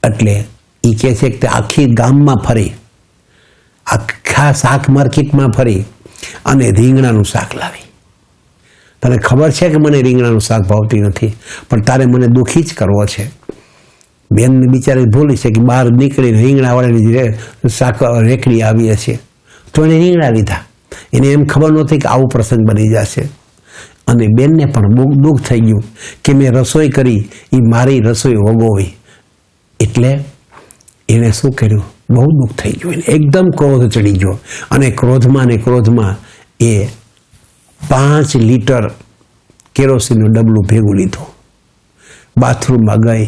એટલે એ કહે છે કે આખી ગામમાં ફરી, આખા શાક માર્કેટમાં ફરી અને રીંગણાનું શાક લાવી. તને ખબર છે કે મને રીંગણાનું શાક ભાવતી નથી, પણ તારે મને દુઃખી જ કરવો છે. બેનને બિચારી ભૂલી છે કે બહાર નીકળીને રીંગણાવાળાની શાક રેકડી આવીએ છીએ, તો એને રીંગણા લીધા. એને એમ ખબર નહોતી કે આવું પ્રસંગ બની જશે. અને બેનને પણ દુઃખ થઈ ગયું કે મેં રસોઈ કરી, એ મારી રસોઈ વગોવી. એટલે એણે શું કર્યું? બહુ દુઃખ થઈ ગયું. એને એકદમ ક્રોધ ચડી ગયો, અને ક્રોધમાં ને ક્રોધમાં એ 5 લીટર કેરોસીનનું ડબલું ભેગું લીધું. બાથરૂમમાં ગઈ,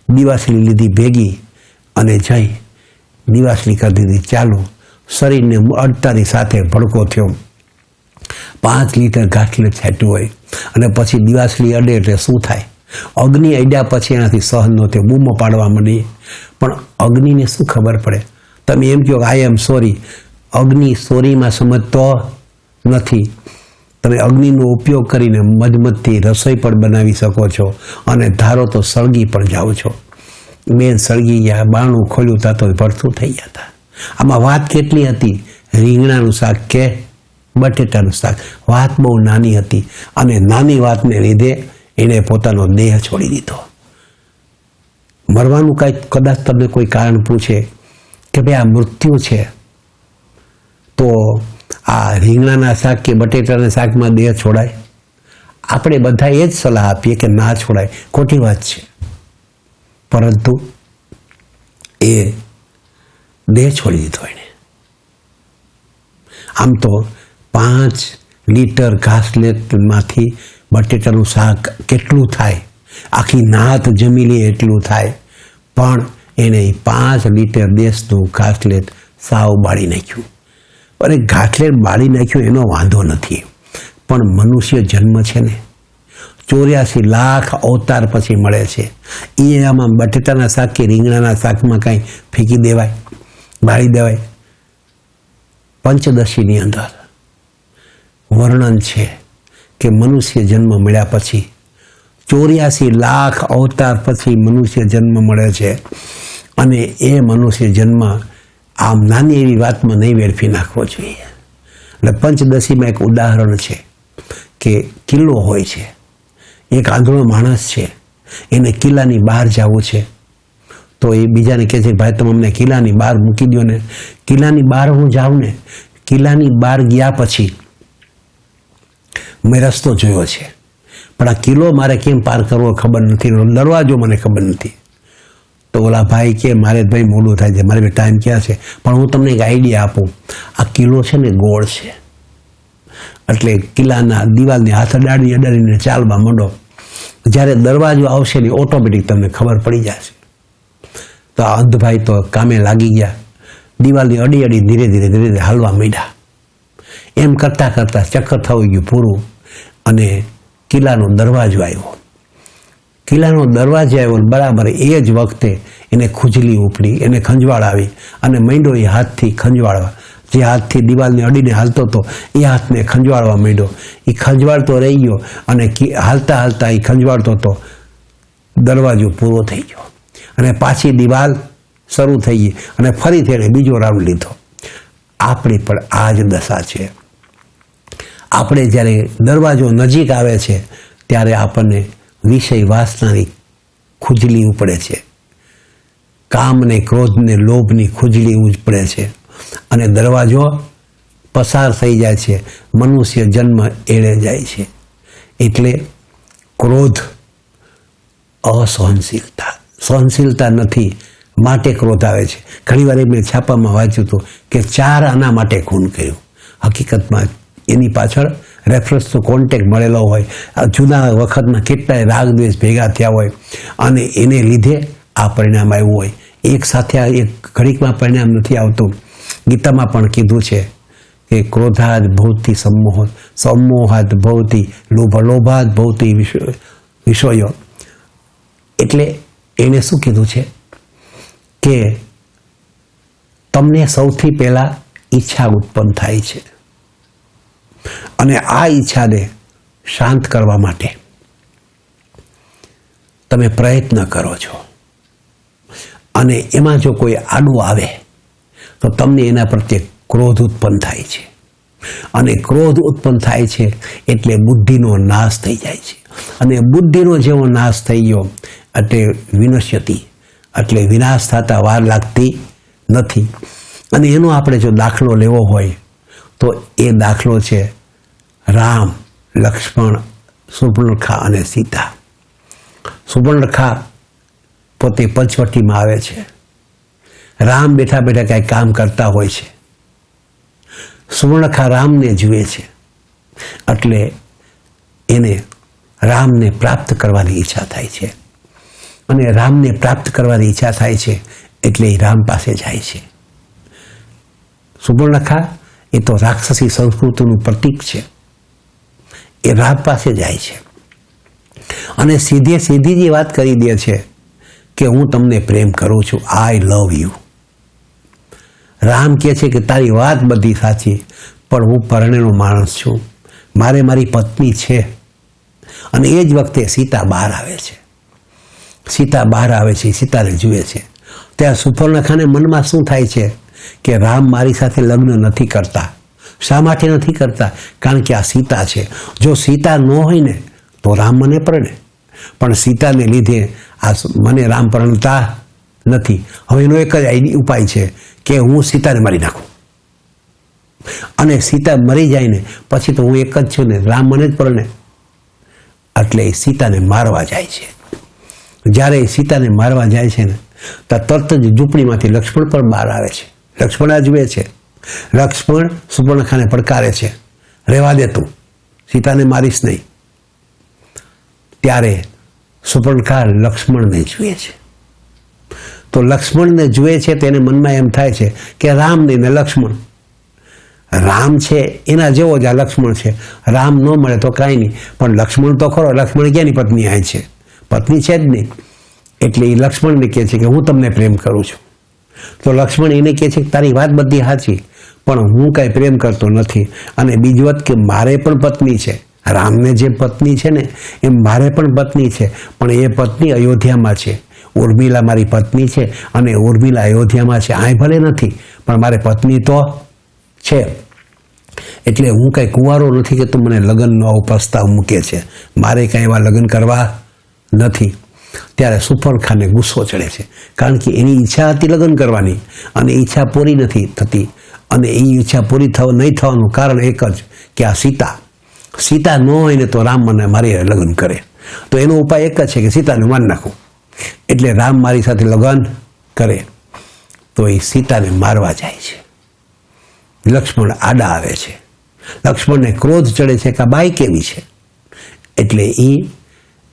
દિવાસળી લીધી ભેગી, અને જઈ દિવાસળી કરી દીધી ચાલુ. શરીરને અડતાની સાથે ભડકો થયો. 5 લીટર ઘાટલે છાંટ્યું હોય, અને પછી દિવાસળી અડે એટલે શું થાય? અગ્નિ અડ્યા પછી એનાથી સહન નહોતું, બૂમો પાડવા માંડી. પણ અગ્નિને શું ખબર પડે? તમે એમ કહો આઈ એમ સોરી. અગ્નિ સોરીમાં સમજતો નથી. તમે અગ્નિનો ઉપયોગ કરીને મધમધથી રસોઈ પણ બનાવી શકો છો, અને ધારો તો સળગી પણ જાઓ છો. બેન સળગી ગયા, બારણું ખોલ્યું તા તો ભરતું થઈ ગયા હતા. આમાં વાત કેટલી હતી? રીંગણાનું શાક કે બટેટાનું શાક. વાત બહુ નાની હતી, અને નાની વાતને લીધે એણે પોતાનો દેહ છોડી દીધો. મરવાનું કાંઈ કદાચ તમને કોઈ કારણ પૂછે કે ભાઈ આ મૃત્યુ છે, તો આ રીંગણાના શાક કે બટેટાના શાકમાં દેહ છોડાય? આપણે બધા એ જ સલાહ આપીએ કે ના છોડાય. ખોટી વાત છે. પરંતુ એ દેહ છોડી દીધો એણે. આમ તો 5 લીટર ઘાસલેટમાંથી બટેટાનું શાક કેટલું થાય? આખી નાત જમી લે એટલું થાય. પણ એને 5 લીટર દેશનું ઘાસલેટ સાવ બાળી નાખ્યું. અરે ઘાસલેટ બાળી નાખ્યું એનો વાંધો નથી, પણ મનુષ્ય જન્મ છે ને 84 લાખ અવતાર પછી મળે છે. એ આમાં બટેટાના શાક કે રીંગણાના શાકમાં કાંઈ ફેંકી દેવાય, બાળી દેવાય? પંચદશીની અંદર વર્ણન છે કે મનુષ્ય જન્મ મળ્યા પછી 84 લાખ અવતાર પછી મનુષ્ય જન્મ મળે છે. અને એ મનુષ્ય જન્મ આમ નાની એવી વાતમાં નહીં વેડફી નાખવો જોઈએ. એટલે પંચદશીમાં એક ઉદાહરણ છે કે કિલ્લો હોય છે, એક આંધળો માણસ છે, એને કિલ્લાની બહાર જવું છે, તો એ બીજાને કહે છે ભાઈ તમે અમને કિલ્લાની બહાર મૂકી દો ને. કિલ્લાની બહાર હું જાઉં ને, કિલ્લાની બહાર ગયા પછી મેં રસ્તો જોયો છે, પણ આ કિલ્લો મારે કેમ પાર કરવો ખબર નથી, દરવાજો મને ખબર નથી. તો ઓલા ભાઈ કે મારે ભાઈ મોડું થાય છે, મારે ટાઈમ ક્યાં છે, પણ હું તમને એક આઈડિયા આપું. આ કિલ્લો છે ને ગોળ છે, એટલે કિલ્લાના દિવાલની હાથ અડાડીને ચાલવા માંડો. જ્યારે દરવાજો આવશે ને ઓટોમેટિક તમને ખબર પડી જશે. તો આ અંધભાઈ તો કામે લાગી ગયા, દિવાલની અડી ધીરે ધીરે હાલવા માંડ્યા. એમ કરતાં કરતાં ચક્કર થઈ ગયું પૂરું, અને કિલ્લાનો દરવાજો આવ્યો. કિલ્લાનો દરવાજો આવ્યો બરાબર એ જ વખતે એને ખુજલી ઉપડી, એને ખંજવાળ આવી, અને માંડ્યો એ હાથથી ખંજવાળવા. જે હાથથી દિવાલને અડીને હાલતો હતો એ હાથને ખંજવાળવા માંડ્યો. એ ખંજવાળતો રહી ગયો, અને હાલતા હાલતા એ ખંજવાળતો હતો. દરવાજો પૂરો થઈ ગયો, અને પાછી દિવાલ શરૂ થઈ ગઈ, અને ફરીથી એણે બીજો રાઉન્ડ લીધો. આપણી પણ આ જ દશા છે. આપણે જ્યારે દરવાજો નજીક આવે છે ત્યારે આપણને વિષય વાસનાની ખુજલી ઉપડે છે, કામને ક્રોધને લોભની ખુજલી ઉપડે છે, અને દરવાજો પસાર થઈ જાય છે, મનુષ્ય જન્મ એળે જાય છે. એટલે ક્રોધ અસહનશીલતા, સહનશીલતા નથી માટે ક્રોધ આવે છે. ઘણીવાર મેં છાપામાં વાંચ્યું હતું કે 4 આના માટે ખૂન કર્યું. હકીકતમાં એની પાછળ રેફરન્સ તો કોન્ટેક્ટ મળેલો હોય, જૂના વખતના કેટલાય રાગ દ્વેષ ભેગા થયા હોય, અને એને લીધે આ પરિણામ આવ્યું હોય. એક સાથે એક ઘડીકમાં પરિણામ નથી આવતું. ગીતામાં પણ કીધું છે કે ક્રોધાદ ભવતી સમોહ, સમોહાદ ભવતી લોભ, લોભાદ ભવતી વિષયો. એટલે એને શું કીધું છે કે તમને સૌથી પહેલાં ઈચ્છા ઉત્પન્ન થાય છે, અને આ ઈચ્છાને શાંત કરવા માટે તમે પ્રયત્ન કરો છો, અને એમાં જો કોઈ આડું આવે તો તમને એના પ્રત્યે ક્રોધ ઉત્પન્ન થાય છે, અને ક્રોધ ઉત્પન્ન થાય છે એટલે બુદ્ધિનો નાશ થઈ જાય છે. અને બુદ્ધિનો જેવો નાશ થઈ ગયો એટલે વિનશ્યતિ, એટલે વિનાશ થતા વાર લાગતી નથી. અને એનો આપણે જો દાખલો લેવો હોય તો એ દાખલો છે રામ, લક્ષ્મણ, સુર્પણખા અને સીતા. સુર્પણખા પોતે પંચવટીમાં આવે છે, રામ બેઠા બેઠા કાંઈ કામ કરતા હોય છે. સુર્પણખા રામને જુએ છે, એટલે એને રામને પ્રાપ્ત કરવાની ઈચ્છા થાય છે, અને રામને પ્રાપ્ત કરવાની ઈચ્છા થાય છે એટલે એ રામ પાસે જાય છે. સુર્પણખા એ તો રાક્ષસી સંસ્કૃતિનું પ્રતીક છે, એ રામ પાસે જાય છે, અને સીધી જ વાત કરી દે છે કે હું તમને પ્રેમ કરું છું, આઈ લવ યુ. રામ કહે છે કે તારી વાત બધી સાચી, પણ હું પરણેલો માણસ છું, મારે મારી પત્ની છે. અને એ જ વખતે સીતા બહાર આવે છે. સીતા બહાર આવે છે, સીતાને જુએ છે. ત્યાં સુર્પણખાને મનમાં શું થાય છે કે રામ મારી સાથે લગ્ન નથી કરતા. શા માટે નથી કરતા? કારણ કે આ સીતા છે. જો સીતા ન હોય ને તો રામ મને પરણે, પણ સીતાને લીધે આ મને રામ પરણતા નથી. હવે એનો એક જ ઉપાય છે કે હું સીતાને મારી નાખું, અને સીતા મરી જાય ને પછી તો હું એક જ છું ને, રામ મને જ પરણે. એટલે એ સીતાને મારવા જાય છે. જ્યારે એ સીતાને મારવા જાય છે ને તો તરત જ ઝૂંપડીમાંથી લક્ષ્મણ પણ બહાર આવે છે. લક્ષ્મણ આ જુએ છે. લક્ષ્મણ સુર્પણખાને પડકારે છે, રહેવા દે તું, સીતાને મારીશ નહીં. ત્યારે સુર્પણખા લક્ષ્મણને જુએ છે. તો લક્ષ્મણને જુએ છે તેને મનમાં એમ થાય છે કે રામ નહીં ને લક્ષ્મણ. રામ છે એના જેવો જ આ લક્ષ્મણ છે. રામ ન મળે તો કાંઈ નહીં, પણ લક્ષ્મણ તો ખરો. લક્ષ્મણ ક્યાંની પત્ની આવે છે? પત્ની છે જ નહીં. એટલે એ લક્ષ્મણને કહે છે કે હું તમને પ્રેમ કરું છું. તો લક્ષ્મણ એને કહે છે કે તારી વાત બધી સાચી, પણ હું કાંઈ પ્રેમ કરતો નથી. અને બીજી વાત કે મારે પણ પત્ની છે. રામને જે પત્ની છે ને એમ મારે પણ પત્ની છે, પણ એ પત્ની અયોધ્યામાં છે. ઉર્મિલા મારી પત્ની છે, અને ઉર્મિલા અયોધ્યામાં છે. અહીં ભલે નથી પણ મારે પત્ની તો છે. એટલે હું કાંઈ કુંવારો નથી કે તું મને લગ્નનો પ્રસ્તાવ મૂકે છે, મારે કાંઈ એવા લગ્ન કરવા નથી. ત્યારે સુફરખાને ગુસ્સો ચડે છે, કારણ કે એની ઈચ્છા હતી લગ્ન કરવાની અને ઈચ્છા પૂરી નથી થતી. અને એ ઈચ્છા પૂરી નહીં થવાનું કારણ એક જ કે આ સીતા ન હોય ને તો રામ મને મારી લગ્ન કરે. તો એનો ઉપાય એક જ છે કે સીતાને મારી નાખું. એટલે રામ મારી સાથે લગ્ન કરે તો એ સીતાને મારવા જાય છે. લક્ષ્મણ આડા આવે છે. લક્ષ્મણને ક્રોધ ચડે છે કે આ બાઈ કેવી છે, એટલે એ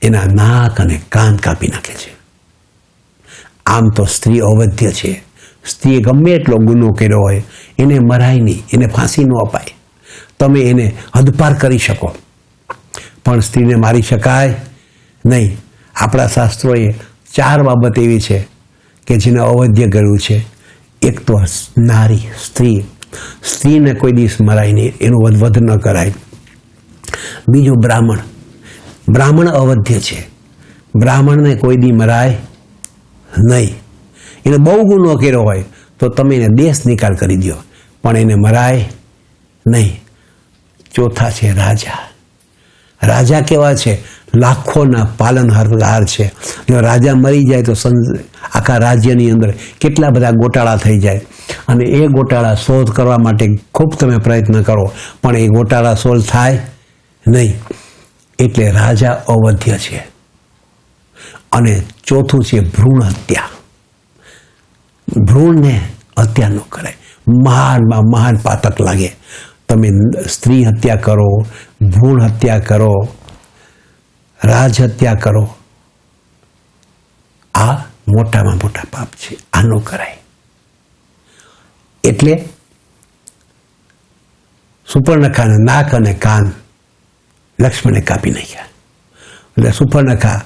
એના નાક અને કાન કાપી નાખે છે. આમ તો સ્ત્રી અવધ્ય છે. સ્ત્રીએ ગમે એટલો ગુનો કર્યો હોય એને મરાય નહીં, એને ફાંસી ન અપાય. તમે એને હદપાર કરી શકો પણ સ્ત્રીને મારી શકાય નહીં. આપણા શાસ્ત્રોએ 4 બાબત એવી છે કે જેને અવધ્ય કર્યું છે. એક તો નારી, સ્ત્રીને કોઈ દિવસ મરાય નહીં, એનું વધ ન કરાય. બીજું બ્રાહ્મણ અવધ્ય છે. બ્રાહ્મણને કોઈ દી મરાય નહીં. એને બહુ ગુનો કર્યો હોય તો તમે એને દેશ નિકાલ કરી દો પણ એને મરાય નહીં. ચોથા છે રાજા કેવા છે? લાખોના પાલનહાર છે. જો રાજા મરી જાય તો આખા રાજ્યની અંદર કેટલા બધા ગોટાળા થઈ જાય અને એ ગોટાળા સોલ્વ કરવા માટે ખૂબ તમે પ્રયત્ન કરો પણ એ ગોટાળા સોલ્વ થાય નહીં. એટલે રાજા અવધ્ય છે. અને ચોથું છે ભ્રૂણ હત્યા. ભ્રૂણને હત્યા ન કરાય. મહાન પાતક લાગે. તમે સ્ત્રી હત્યા કરો, ભ્રૂણ હત્યા કરો, રાજ હત્યા કરો, આ મોટામાં મોટા પાપ છે. આ ન કરાય. એટલે સુપર્ણખાના નાક અને કાન લક્ષ્મણે કાપી નાખ્યા. એટલે સુપર્ણખા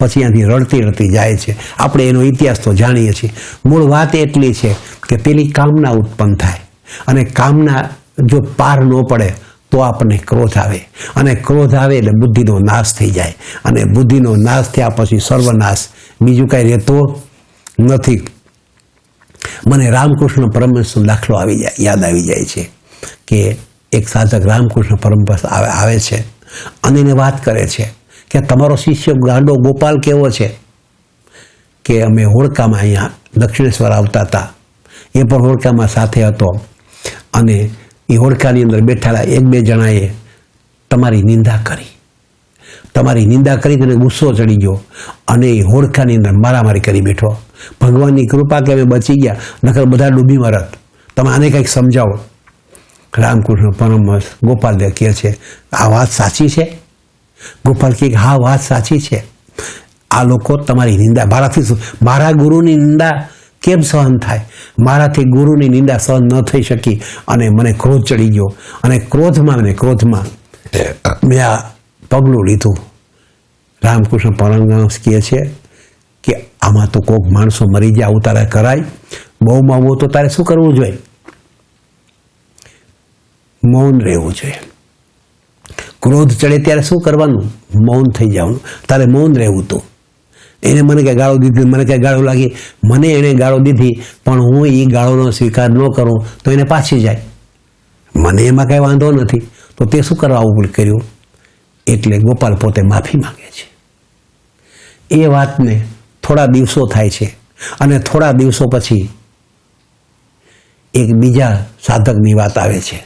પછી ત્યાંથી રડતી જાય છે. આપણે એનો ઇતિહાસ તો જાણીએ છીએ. મૂળ વાત એટલી છે કે પેલી કામના ઉત્પન્ન થાય અને કામના જો પાર ન પડે તો આપણને ક્રોધ આવે અને ક્રોધ આવે એટલે બુદ્ધિનો નાશ થઈ જાય અને બુદ્ધિનો નાશ થયા પછી સર્વનાશ, બીજું કાંઈ રહેતો નથી. મને રામકૃષ્ણ પરમહંસનો દાખલો યાદ આવી જાય છે કે એક સાધક રામકૃષ્ણ પરમહંસ આવે છે અને એને વાત કરે છે કે તમારો શિષ્ય ગાંડો ગોપાલ કેવો છે કે અમે હોળકામાં અહીંયા દક્ષિણેશ્વર આવતા હતા, એ પણ હોળકામાં સાથે હતો અને એ હોળકાની અંદર બેઠેલા 1-2 જણાએ તમારી નિંદા કરી તેને ગુસ્સો ચડી ગયો અને એ હોળકાની અંદર મારામારી કરી બેઠો. ભગવાનની કૃપા કે અમે બચી ગયા, નકર બધા ડૂબી મરત. તમે આને કંઈક સમજાવો. રામકૃષ્ણ પરમહંસ ગોપાલદેવ કહે છે આ વાત સાચી છે? ગોપાલ કહે હા વાત સાચી છે. આ લોકો તમારી નિંદા મારા ગુરુની નિંદા કેમ સહન થાય? મારાથી ગુરુની નિંદા સહન ન થઈ શકી અને મને ક્રોધ ચડી ગયો અને ક્રોધમાં મેં આ પગલું લીધું. રામકૃષ્ણ પરમહંસ કહે છે કે આમાં તો કોઈક માણસો મરી જાય આવું તારે કરાય? બહુમાં બહુ તો તારે શું કરવું જોઈએ? મૌન રહેવું જોઈએ. ક્રોધ ચડે ત્યારે શું કરવાનું? મૌન થઈ જવાનું. તારે મૌન રહેવું હતું. એને મને કંઈ ગાળો દીધી, મને કંઈ ગાળો લાગી, મને એણે ગાળો દીધી પણ હું એ ગાળોનો સ્વીકાર ન કરું તો એને પાછી જાય. મને એમાં કાંઈ વાંધો નથી તો તે શું કરવા આવું કર્યું? એટલે ગોપાલ પોતે માફી માંગે છે. એ વાતને થોડા દિવસો થાય છે અને થોડા દિવસો પછી એક બીજા સાધકની વાત આવે છે.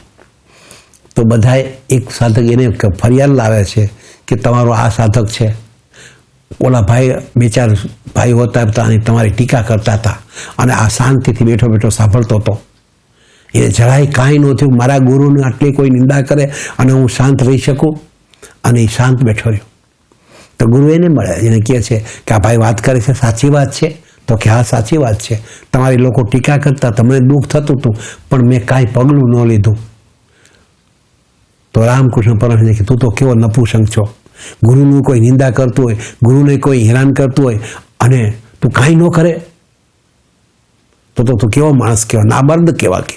તો બધાએ એક સાધક એને ફરિયાદ લાવે છે કે તમારો આ સાધક છે, ઓલા ભાઈ 2-4 ભાઈઓ હતા અને તમારી ટીકા કરતા હતા અને આ શાંતિથી બેઠો સાંભળતો હતો. એને જરાય કાંઈ ન થયું. મારા ગુરુને આટલી કોઈ નિંદા કરે અને હું શાંત રહી શકું? અને એ શાંત બેઠો રહ્યો. તો ગુરુ એને મળે, એને કહે છે કે આ ભાઈ વાત કરે છે સાચી વાત છે? તો કે હા સાચી વાત છે. તમારી લોકો ટીકા કરતા, તમને દુઃખ થતું હતું પણ મેં કાંઈ પગલું ન લીધું. તો રામકૃષ્ણ પરમહંસે કે તું તો કેવો નપુસંગ છો. ગુરુનું કોઈ નિંદા કરતું હોય, ગુરુને કોઈ હેરાન કરતું હોય અને તું કાંઈ ન કરે તો તું કેવો માણસ કહેવા, નામર્દ કહેવા. કે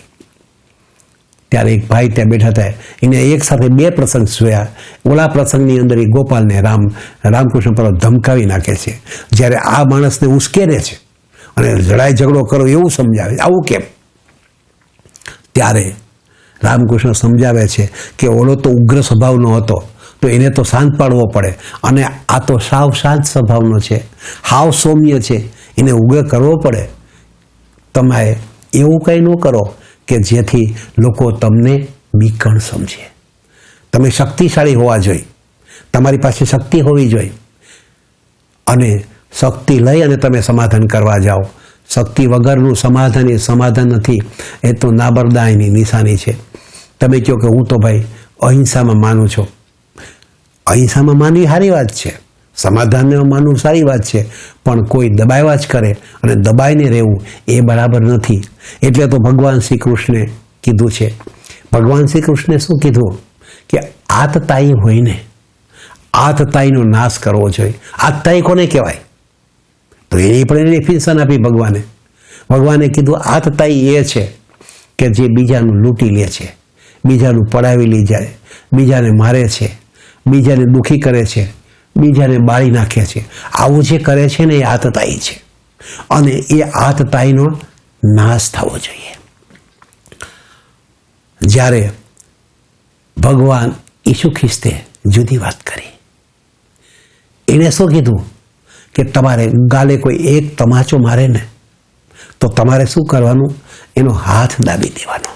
ત્યારે એક ભાઈ ત્યાં બેઠા હતા, એને એક સાથે 2 પ્રસંગ જોયા. ઓલા પ્રસંગની અંદર એ ગોપાલને રામકૃષ્ણ પરમહંસ ધમકાવી નાખે છે, જ્યારે આ માણસને ઉશ્કેરે છે અને લડાઈ ઝઘડો કરો એવું સમજાવે. આવું કેમ? ત્યારે રામકૃષ્ણ સમજાવે છે કે ઓલો તો ઉગ્ર સ્વભાવનો હતો, તો એને તો શાંત પાડવો પડે, અને આ તો સાવ શાંત સ્વભાવનો છે, હાવ સૌમ્ય છે, એને ઉગ્ર કરવો પડે. તમે એવું કંઈ ન કરો કે જેથી લોકો તમને બીકણ સમજે. તમે શક્તિશાળી હોવા જોઈએ, તમારી પાસે શક્તિ હોવી જોઈએ, અને શક્તિ લઈ અને તમે સમાધાન કરવા જાઓ. શક્તિ વગરનું સમાધાન એ સમાધાન નથી, એ તો નાબરદાયની નિશાની છે. તમે કહો કે હું તો ભાઈ અહિંસામાં માનું છું. અહિંસામાં માનવી સારી વાત છે, સમાધાનમાં માનવું સારી વાત છે, પણ કોઈ દબાવ્યા જ કરે અને દબાઈને રહેવું એ બરાબર નથી. એટલે તો ભગવાન શ્રી કૃષ્ણે કીધું છે. ભગવાન શ્રી કૃષ્ણે શું કીધું? કે આતતાઈ હોય ને આતતાઈનો નાશ કરવો જોઈએ. આતતાઈ કોને કહેવાય? તો એની પણ એને ડેફિનેશન આપી ભગવાને. ભગવાને કીધું આતતાઈ એ છે કે જે બીજાનું લૂંટી લે છે, બીજાનું પડાવી લઈ જાય, બીજાને મારે છે, બીજાને દુઃખી કરે છે, બીજાને બાળી નાખે છે. આવું જે કરે છે ને એ આતતાઈ છે, અને એ આતતાઈનો નાશ થવો જોઈએ. જ્યારે ભગવાન ઈસુ ખ્રિસ્તે જુદી વાત કરી. એણે શું કીધું? કે તમારે ગાલે કોઈ એક તમાચો મારે ને તો તમારે શું કરવાનું? એનો હાથ દાબી દેવાનો.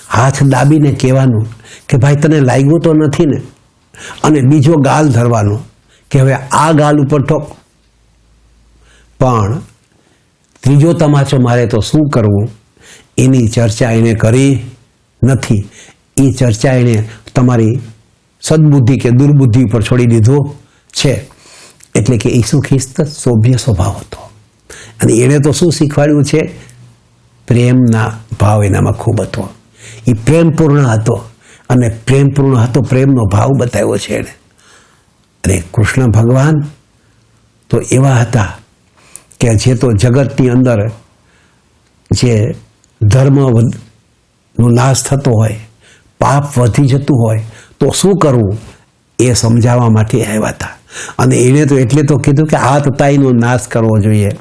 હાથ દાબીને કહેવાનું કે ભાઈ તને લાગ્યું તો નથી ને, અને બીજો ગાલ ધરવાનો કે હવે આ ગાલ ઉપર ઠોક. પણ ત્રીજો તમાચો મારે તો શું કરવું? એની ચર્ચા એને કરી નથી. એ ચર્ચા એને તમારી સદબુદ્ધિ કે દુર્બુદ્ધિ ઉપર છોડી દીધું છે. એટલે કે ઈસુ ખ્રિસ્ત સૌમ્ય સ્વભાવ હતો, અને એણે તો શું શીખવાડ્યું છે? પ્રેમના ભાવ એનામાં ખૂબ હતો. એ પ્રેમપૂર્ણ હતો, અને પ્રેમપૂર્ણ હતો, પ્રેમનો ભાવ બતાવ્યો છે એણે. અને કૃષ્ણ ભગવાન તો એવા હતા કે જે તો જગતની અંદર જે ધર્મનો નાશ થતો હોય, પાપ વધી જતું હોય, તો શું કરવું એ સમજાવવા માટે આવ્યા હતા. અને એણે તો એટલે તો કીધું કે આતતાઈનો નાશ કરવો જોઈએ.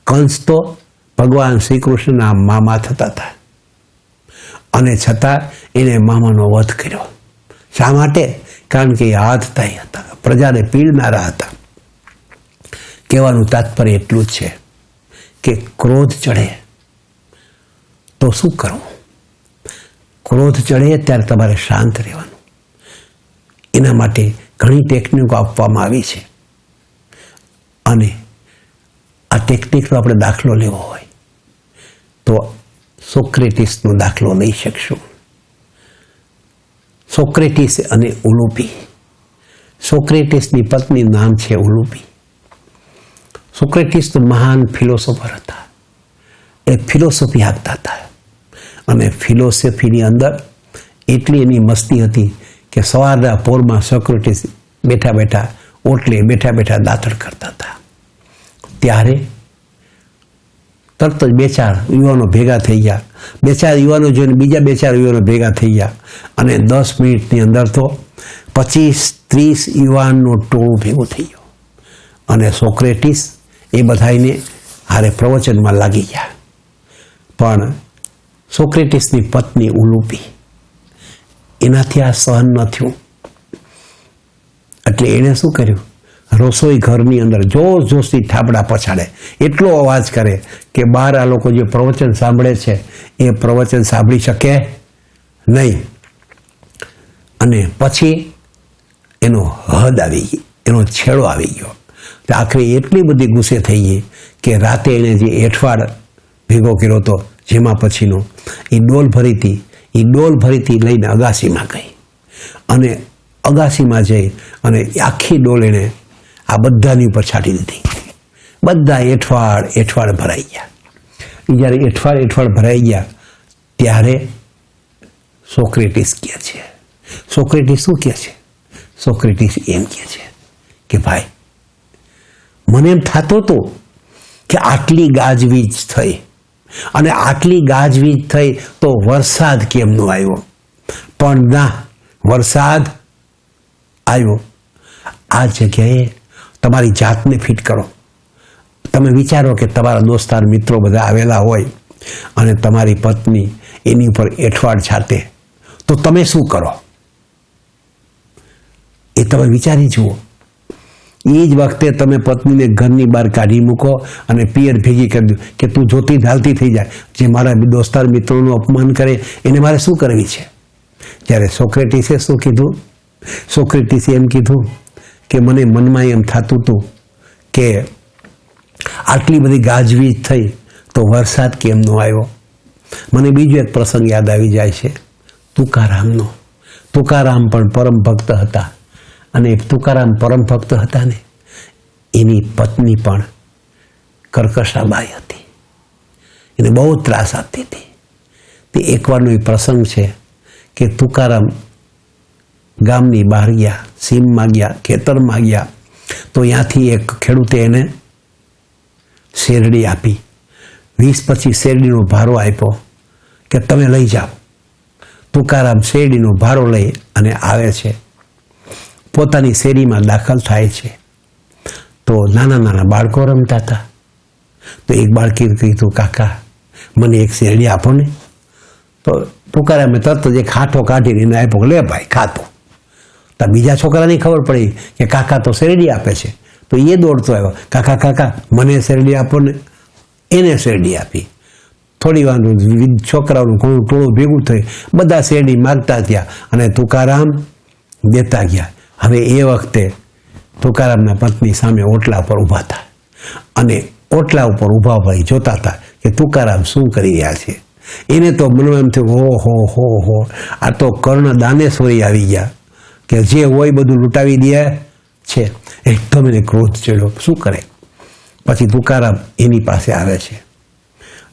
કંસ તો ભગવાન શ્રી કૃષ્ણના મામા થતા હતા, અને છતાં એને મામાનો વધ કર્યો. શા માટે? કારણ કે એ આતતાઈ હતા, પ્રજાને પીડનારા હતા. કહેવાનું તાત્પર્ય એટલું જ છે કે ક્રોધ ચડે તો શું કરવું? ક્રોધ ચડે ત્યારે તમારે શાંત રહેવાનું. એના માટે ઘણી ટેકનિકો આપવામાં આવી છે, અને આ ટેકનિકનો આપણે દાખલો લેવો હોય તો સોક્રેટિસનો દાખલો લઈ શકશું. સોક્રેટિસ અને ઉલુપી. સોક્રેટિસની પત્ની નામ છે ઉલુપી. સોક્રેટિસ તો મહાન ફિલોસોફર હતા. એ ફિલોસોફી આપતા હતા, અને ફિલોસોફીની અંદર એટલી એની મસ્તી હતી કે સવારના પોરમાં સોક્રેટિસ બેઠા બેઠા ઓટલે બેઠા બેઠા દાંતણ કરતા હતા. ત્યારે તરત જ બે ચાર યુવાનો ભેગા થઈ ગયા. બે ચાર યુવાનો જોઈને બીજા બે ચાર યુવાનો ભેગા થઈ ગયા, અને 10 મિનિટની અંદર તો 25-30 યુવાનનું ટોળું ભેગું થઈ ગયું. અને સોક્રેટિસ એ બધાને હારે પ્રવચનમાં લાગી ગયા. પણ સોક્રેટિસની પત્ની ઉલુપી, એનાથી આ સહન ન થયું. એટલે એણે શું કર્યું? રસોઈ ઘરની અંદર જોરથી થાબડા પછાડે, એટલો અવાજ કરે કે બહાર આ લોકો જે પ્રવચન સાંભળે છે એ પ્રવચન સાંભળી શકે નહીં. અને પછી એનો હદ આવી ગઈ, એનો છેડો આવી ગયો. તો આખરે એટલી બધી ગુસ્સે થઈ ગઈ કે રાતે એણે જે એઠવાડ ભેગો કર્યો હતો, જેમાં પછીનો એ ડોલ ભરીથી લઈને અગાસીમાં ગઈ, અને અગાસીમાં જઈ અને આખી ડોલ એણે આ બધાની ઉપર છાંટી દીધી. બધા એઠવાડ ભરાઈ ગયા. જ્યારે એઠવાડ ભરાઈ ગયા ત્યારે સોક્રેટિસ કહે છે. સોક્રેટિસ શું કહે છે? સોક્રેટિસ એમ કહે છે કે ભાઈ, મને એમ થતું હતું કે આટલી ગાજવીજ થઈ, અને આટલી ગાજવીજ થઈ તો વરસાદ કેમ ન આવ્યો? પણ ના, વરસાદ આવ્યો. આ જગ્યાએ તમારી જાતને ફિટ કરો. તમે વિચારો કે તમારા દોસ્તાર મિત્રો બધા આવેલા હોય, અને તમારી પત્ની એની ઉપર એઠવાડ છાંટે, તો તમે શું કરો એ તમે વિચારી જુઓ. એ જ વખતે તમે પત્નીને ઘરની બહાર કાઢી મૂકો અને પિયર ભેગી કરી દો કે તું જોતી ધાલતી થઈ જાય. જે મારા દોસ્તાર મિત્રોનું અપમાન કરે એને મારે શું કરવી છે? જ્યારે સોક્રેટિસે શું કીધું? સોક્રેટિસે એમ કીધું કે મને મનમાં એમ થતું હતું કે આટલી બધી ગાજવીજ થઈ તો વરસાદ કેમ ન આવ્યો. મને બીજો એક પ્રસંગ યાદ આવી જાય છે, તુકારામનો. તુકારામ પણ પરમ ભક્ત હતા અને તુકારામ પરમ ભક્ત હતા ને એની પત્ની પણ કર્કશાબાઈ હતી. એને બહુ ત્રાસ આપતી હતી. તે એકવારનો એ પ્રસંગ છે કે તુકારામ ગામની બહાર ગયા, સીમમાં ગયા, ખેતરમાં ગયા, તો ત્યાંથી એક ખેડૂતે એને શેરડી આપી. 20-25 શેરડીનો ભારો આપ્યો કે તમે લઈ જાઓ. તુકારામ શેરડીનો ભારો લઈ અને આવે છે. પોતાની શેરીમાં દાખલ થાય છે તો નાના નાના બાળકો રમતા હતા. તો એક બાળકી કીધું, કાકા મને એક શેરડી આપો ને. તો તુકારામે તરત જ એક હાથો કાઢીને એને આપ્યો, લે ભાઈ ખાતો. તો બીજા છોકરાને ખબર પડી કે કાકા તો શેરડી આપે છે. તો એ દોડતો આવ્યો, કાકા કાકા મને શેરડી આપો ને. એને શેરડી આપી. થોડી વાર છોકરાઓનું ઘણું ટોળું ભેગું થઈ, બધા શેરડી માગતા ગયા અને તુકારામ દેતા ગયા. હવે એ વખતે તુકારામના પત્ની સામે ઓટલા પર ઊભા હતા અને ઓટલા ઉપર ઊભા ભાઈ જોતા હતા કે તુકારામ શું કરી રહ્યા છે. એને તો મનમાં એમ થયું, હો આ તો કર્ણ દાનેશ્વરી આવી ગયા કે જે હોય બધું લૂંટાવી દે છે. એકદમ એને ક્રોધ ચડ્યો. શું કરે? પછી તુકારામ એની પાસે આવે છે.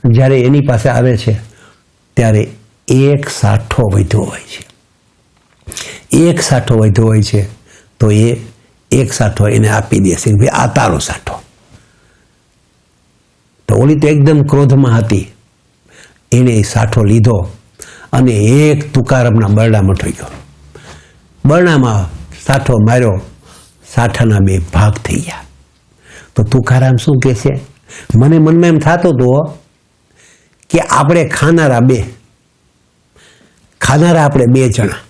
જ્યારે એની પાસે આવે છે ત્યારે એક સાઠો વધ્યો હોય છે. એક સાઠો વધ્યો હોય છે તો એ એક સાઠો એને આપી દેશે, ભાઈ આ તારો સાઠો. તો ઓલી તો એકદમ ક્રોધમાં હતી. એને એ સાઠો લીધો અને એક તુકારામના બરડામાં ઠોક્યો. બરડામાં સાઠો માર્યો, સાઠાના 2 ભાગ થઈ ગયા. તો તુકારામ શું કહે છે? મને મનમાં એમ થતું હતું કે આપણે ખાનારા આપણે 2 જણા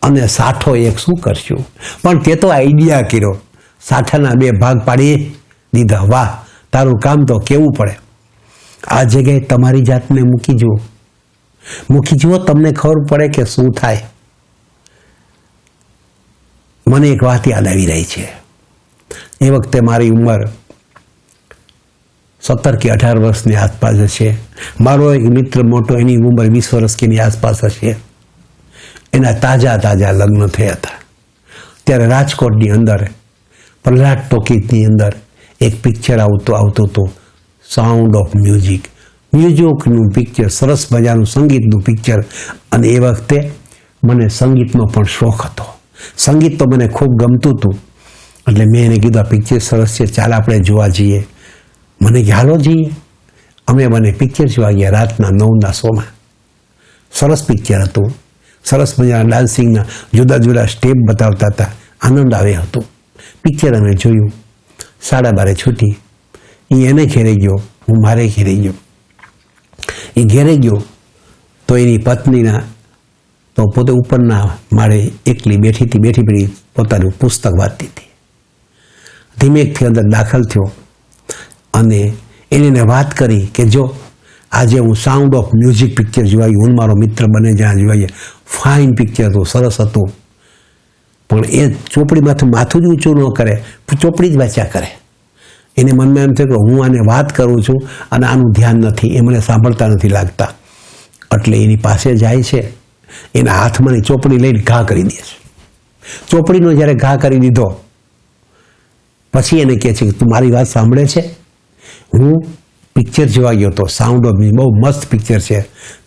અને સાઠો એક શું કરશું. પણ તે તો આઈડિયા કર્યો, સાઠાના 2 ભાગ પાડી દીધા. વાહ, તારું કામ તો કેવું પડે. આ જગ્યાએ તમારી જાતને મૂકી જુઓ, તમને ખબર પડે કે શું થાય. મને એક વાત યાદ આવી રહી છે. એ વખતે મારી ઉંમર 17 કે 18 વર્ષની આસપાસ હશે. મારો એક મિત્ર મોટો, એની ઉંમર 20 વર્ષની આસપાસ હશે. એના તાજા લગ્ન થયા હતા. ત્યારે રાજકોટની અંદર પ્રહલાદ ટોકીઝની અંદર એક પિક્ચર આવતું હતું, સાઉન્ડ ઓફ મ્યુઝિક. મ્યુઝિકનું પિક્ચર, સરસ મજાનું સંગીતનું પિક્ચર. અને એ વખતે મને સંગીતનો પણ શોખ હતો. સંગીત તો મને ખૂબ ગમતું હતું. એટલે મેં એને કીધું, આ પિક્ચર સરસ છે, ચાલ આપણે જોવા જઈએ. મને કે હાલો જઈએ. અમે મને પિક્ચર જોવા ગયા રાતના 9ના શોમાં. સરસ પિક્ચર હતું. સરસ મજાના ડાન્સિંગના જુદા સ્ટેપ બતાવતા હતા. આનંદ આવે હતો. પિક્ચર અમે જોયું. 12:30 છૂટી. એ એને ઘેરે ગયો, હું મારે ઘેરે ગયો. એ ઘેરે ગયો તો એની પત્નીના તો પોતે ઉપરના માળે એકલી બેઠી પોતાનું પુસ્તક વાંચતી હતી. ધીમેકથી અંદર દાખલ થયો અને એને વાત કરી કે જો આજે હું સાઉન્ડ ઓફ મ્યુઝિક પિક્ચર જોવાયું, હું મારો મિત્ર બને જ્યાં જોવાઈએ. ફાઇન પિક્ચર હતું, સરસ હતું. પણ એ ચોપડીમાંથી માથું જ ઊંચું ન કરે, ચોપડી જ વાંચ્યા કરે. એને મનમાં એમ થયું કે હું આને વાત કરું છું અને આનું ધ્યાન નથી, એ મને સાંભળતા નથી લાગતા. એટલે એની પાસે જાય છે, એના હાથમાંની ચોપડી લઈને ઘા કરી દે છે. ચોપડીનો જ્યારે ઘા કરી દીધો પછી એને કહે છે કે તું મારી વાત સાંભળે છે? હું પિક્ચર જોવા ગયો હતો, સાઉન્ડ ઓફ મ્યુઝિક, બહુ મસ્ત પિક્ચર છે,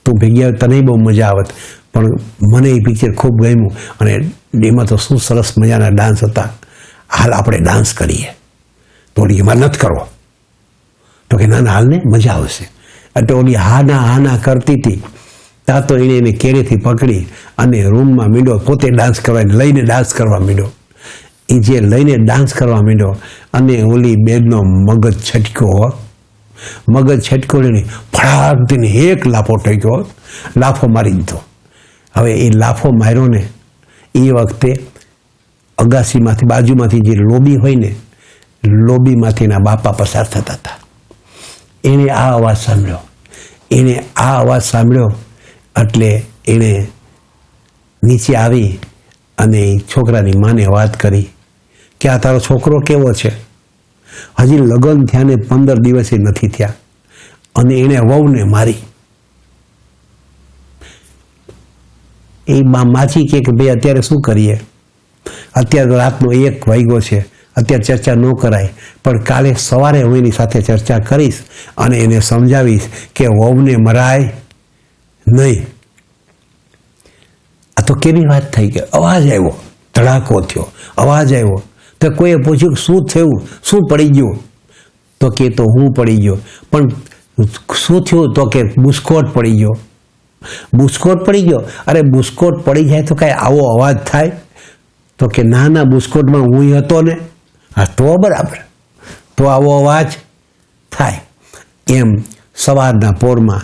તું ભેગી આવે તને બહુ મજા આવત. પણ મને એ પિક્ચર ખૂબ ગમ્યું અને એમાં તો શું સરસ મજાના ડાન્સ હતા. હાલ આપણે ડાન્સ કરીએ. તો ઓલી એમાં નથી કરવો. તો કે ના હાલને મજા આવશે. એટલે ઓલી હાના કરતી હતી. ત્યાં તો એને કેરેથી પકડી અને રૂમમાં મીંડો, પોતે ડાન્સ કરવા, લઈને ડાન્સ કરવા માંડ્યો. એ જે લઈને ડાન્સ કરવા માંડ્યો અને ઓલી બેનનો મગજ છટક્યો લઈને ફળાક દઈને એક લાફો ઠોક્યો, લાફો મારી દીધો. હવે એ લાફો માર્યો ને એ વખતે અગાસીમાંથી બાજુમાંથી જે લોબી હોય ને લોબીમાંથી એના બાપા પસાર થતા હતા. એણે આ અવાજ સાંભળ્યો એટલે એણે નીચે આવી અને છોકરાની માને વાત કરી કે આ તારો છોકરો કેવો છે, હજી લગ્ન થયા ને 15 દિવસે નથી થયા અને એણે વહુને મારી. એ માછી કે ભાઈ અત્યારે શું કરીએ, અત્યારે રાતનો 1 વાગ્યો છે, અત્યારે ચર્ચા ન કરાય, પણ કાલે સવારે હું એની સાથે ચર્ચા કરીશ અને એને સમજાવીશ કે વહુને મરાય નહીં. આ તો કેવી વાત થઈ કે અવાજ આવ્યો, ધડાકો થયો, અવાજ આવ્યો તો કોઈએ પૂછ્યું શું થયું, શું પડી ગયું? તો કે તો હું પડી ગયો. પણ શું થયું? તો કે બુસ્કોટ પડી ગયો. બુસ્કોટ પડી ગયો? અરે બુસ્કોટ પડી જાય તો કાંઈ આવો અવાજ થાય? તો કે ના ના, બુસ્કોટમાં હું હતો ને. હા તો બરાબર, તો આવો અવાજ થાય. એમ સવારના પોરમાં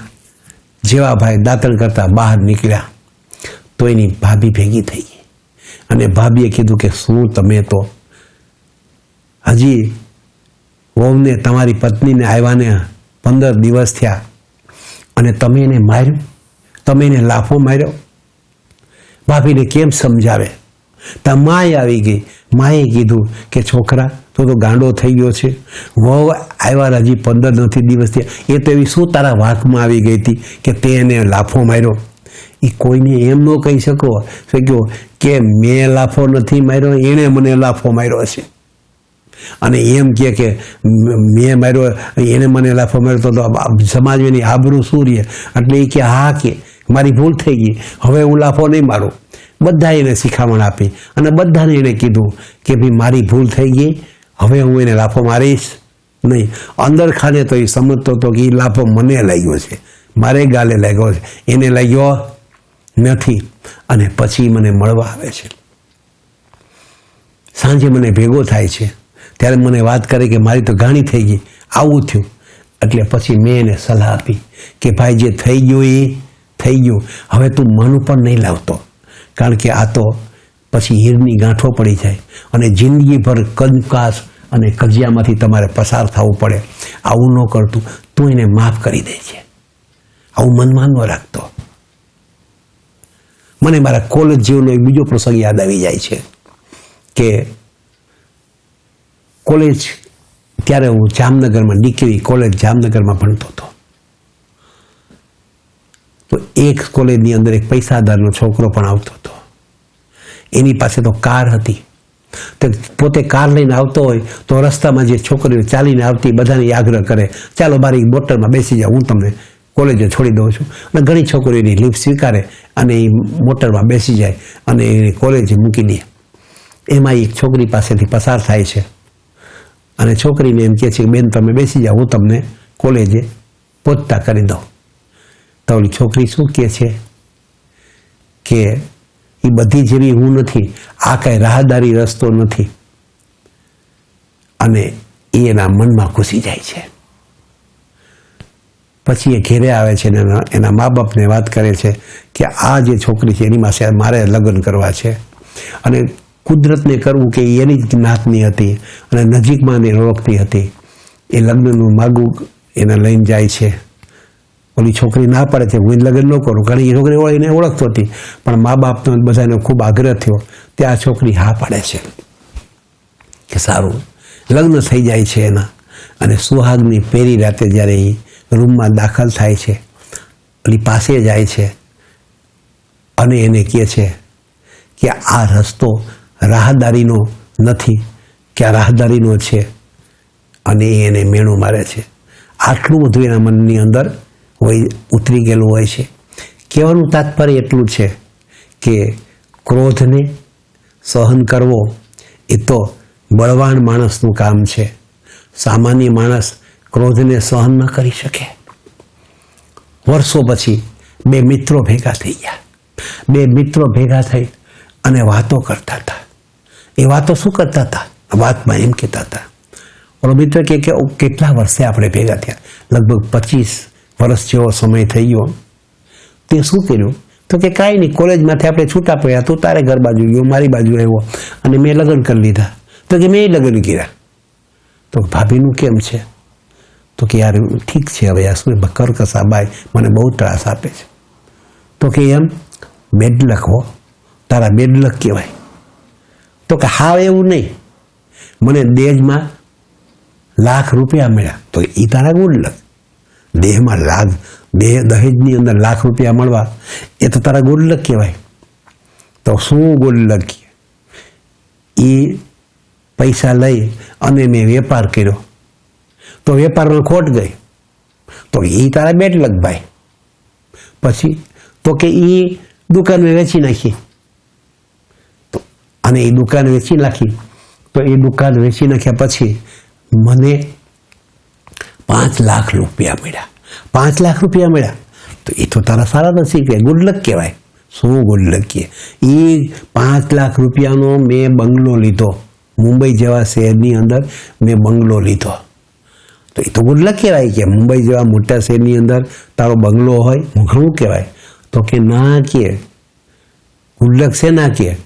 જેવાભાઈ દાંતણ કરતા બહાર નીકળ્યા તો એની ભાભી ભેગી થઈ ગઈ અને ભાભીએ કીધું કે શું તમે તો હજી વહુને તમારી પત્નીને આવ્યાને 15 દિવસ થયા અને તમે એને માર્યું, તમે એને લાફો માર્યો. ભાભીને કેમ સમજાવે? તા માએ આવી ગઈ. માએ કીધું કે છોકરા તો ગાંડો થઈ ગયો છે, વહુ આવ્યા હજી 15 નથી દિવસ થયા, એ તો એવી શું તારા વાંકમાં આવી ગઈ હતી કે તે એને લાફો માર્યો? એ કોઈને એમ ન કહી શકો કે મેં લાફો નથી માર્યો, એણે મને લાફો માર્યો છે. અને એમ કે મેં માર્યો, એને મને લાફો માર્યો તો સમાજમાં એની આબરૂ શું રહે? એટલે એ કે હા કે મારી ભૂલ થઈ ગઈ, હવે હું લાફો નહીં મારું. બધા એને શિખામણ આપી અને બધાને એને કીધું કે ભાઈ મારી ભૂલ થઈ ગઈ, હવે હું એને લાફો મારીશ નહીં. અંદર ખાને તો એ સમજતો હતો કે એ લાફો મને લાગ્યો છે, મારે ગાલે લાગ્યો છે, એને લાગ્યો નથી. અને પછી મને મળવા આવે છે, સાંજે મને ભેગો થાય છે, ત્યારે મને વાત કરે કે મારી તો ઘાણી થઈ ગઈ, આવું થયું. એટલે પછી મેં એને સલાહ આપી કે ભાઈ જે થઈ ગયું એ થઈ ગયું, હવે તું મન ઉપર નહીં લાવતો, કારણ કે આ તો પછી હીરની ગાંઠો પડી જાય અને જિંદગીભર કંકાસ અને કજિયામાંથી તમારે પસાર થવું પડે. આવું ન કરતું, તું એને માફ કરી દે છે, આવું મનમાં ન રાખતો. મને મારા કોલેજ જીવનનો એક બીજો પ્રસંગ યાદ આવી જાય છે કે કોલેજ ત્યારે હું જામનગરમાં, ડિગ્રી કોલેજ જામનગરમાં ભણતો હતો. તો એક કોલેજની અંદર એક પૈસાદારનો છોકરો પણ આવતો હતો. એની પાસે તો કાર હતી. તો પોતે કાર લઈને આવતો હોય તો રસ્તામાં જે છોકરીઓ ચાલીને આવતી બધાને આગ્રહ કરે, ચાલો મારી મોટરમાં બેસી જાઓ, હું તમને કોલેજે છોડી દઉં છું. અને ઘણી છોકરીઓની લિફ્ટ સ્વીકારે અને એ મોટરમાં બેસી જાય અને એને કોલેજે મૂકી દે. એમાં એક છોકરી પાસેથી પસાર થાય છે અને છોકરીને એમ કહે છે કે બેન તમે બેસી જાઓ, હું તમને કોલેજે પહોંચતા કરી દઉં. તો ઓલી છોકરી શું કહે છે કે એ બધી જેવી હું નથી, આ કાંઈ રાહદારી રસ્તો નથી. અને એ એના મનમાં ઘૂસી જાય છે. પછી એ ઘેરે આવે છે ને એના મા બાપને વાત કરે છે કે આ જે છોકરી છે એની પાસે મારે લગ્ન કરવા છે. અને કુદરતને કરવું કે એની જ જ્ઞાતની હતી અને નજીકમાં એને ઓળખતી હતી. એ લગ્નનું માગું એને લઈને જાય છે. ઓલી છોકરી ના પાડે છે, હું લગ્ન ન કરું. ઘણી છોકરી એને ઓળખતો હતી, પણ મા બાપનો બધાને ખૂબ આગ્રહ થયો ત્યાં છોકરી હા પાડે છે કે સારું. લગ્ન થઈ જાય છે એના અને સુહાગની પહેરી રાતે જ્યારે એ રૂમમાં દાખલ થાય છે, ઓલી પાસે જાય છે અને એને કહે છે કે આ રસ્તો રાહદારીનો નથી કે આ રાહદારીનો છે. અને એને મેણું મારે છે. આટલું બધું એના મનની અંદર હોય, ઉતરી ગયેલું હોય છે. કહેવાનું તાત્પર્ય એટલું છે કે ક્રોધને સહન કરવો એ તો બળવાન માણસનું કામ છે. સામાન્ય માણસ ક્રોધને સહન ન કરી શકે. વર્ષો પછી બે મિત્રો ભેગા થઈ ગયા. બે મિત્રો ભેગા થઈ અને વાતો કરતા હતા. એ વાતો શું કરતા હતા? વાતમાં એમ કહેતા હતા, ઓલો મિત્ર કે કેટલા વર્ષે આપણે ભેગા થયા, લગભગ 25 વર્ષ જેવો સમય થઈ ગયો. તે શું કર્યું? તો કે કાંઈ નહીં, કોલેજમાંથી આપણે છૂટા પડ્યા, તું તારે ઘર બાજુ ગયો, મારી બાજુ આવ્યો અને મેં લગ્ન કરી લીધા. તો કે મેં લગ્ન કર્યા. તો ભાભીનું કેમ છે? તો કે યાર ઠીક છે, હવે આ શું કરકસા બાઈ મને બહુ ત્રાસ આપે છે. તો કે એમ બેડ લક હો, તારા બેડ લક કહેવાય. તો કે હાવ એવું નહીં, મને દેહમાં ₹1,00,000 મળ્યા. તો એ તારા ગુડ લક. દેહમાં દહેજની અંદર ₹1,00,000 મળવા એ તો તારા ગુડ લક કહેવાય. તો શું ગુડ લક? એ પૈસા લઈ અને મેં વેપાર કર્યો, તો વેપારમાં ખોટ ગઈ, તો એ તારા બેડ લક ભાઈ. પછી તો કે એ દુકાન મેં વેચી નાખી, અને એ દુકાન વેચી નાખી, તો એ દુકાન વેચી નાખ્યા પછી મને ₹5,00,000 મળ્યા. ₹5,00,000 મળ્યા, તો એ તો તારા સારા નથી કે ગુડ લક કહેવાય. શું ગુડ લક કે? એ ₹5,00,000નો મેં બંગલો લીધો, મુંબઈ જેવા શહેરની અંદર મેં બંગલો લીધો. તો એ તો ગુડ લક કહેવાય કે મુંબઈ જેવા મોટા શહેરની અંદર તારો બંગલો હોય, ઘણું કહેવાય. તો કે ના, કે ગુડ લક છે ના, કે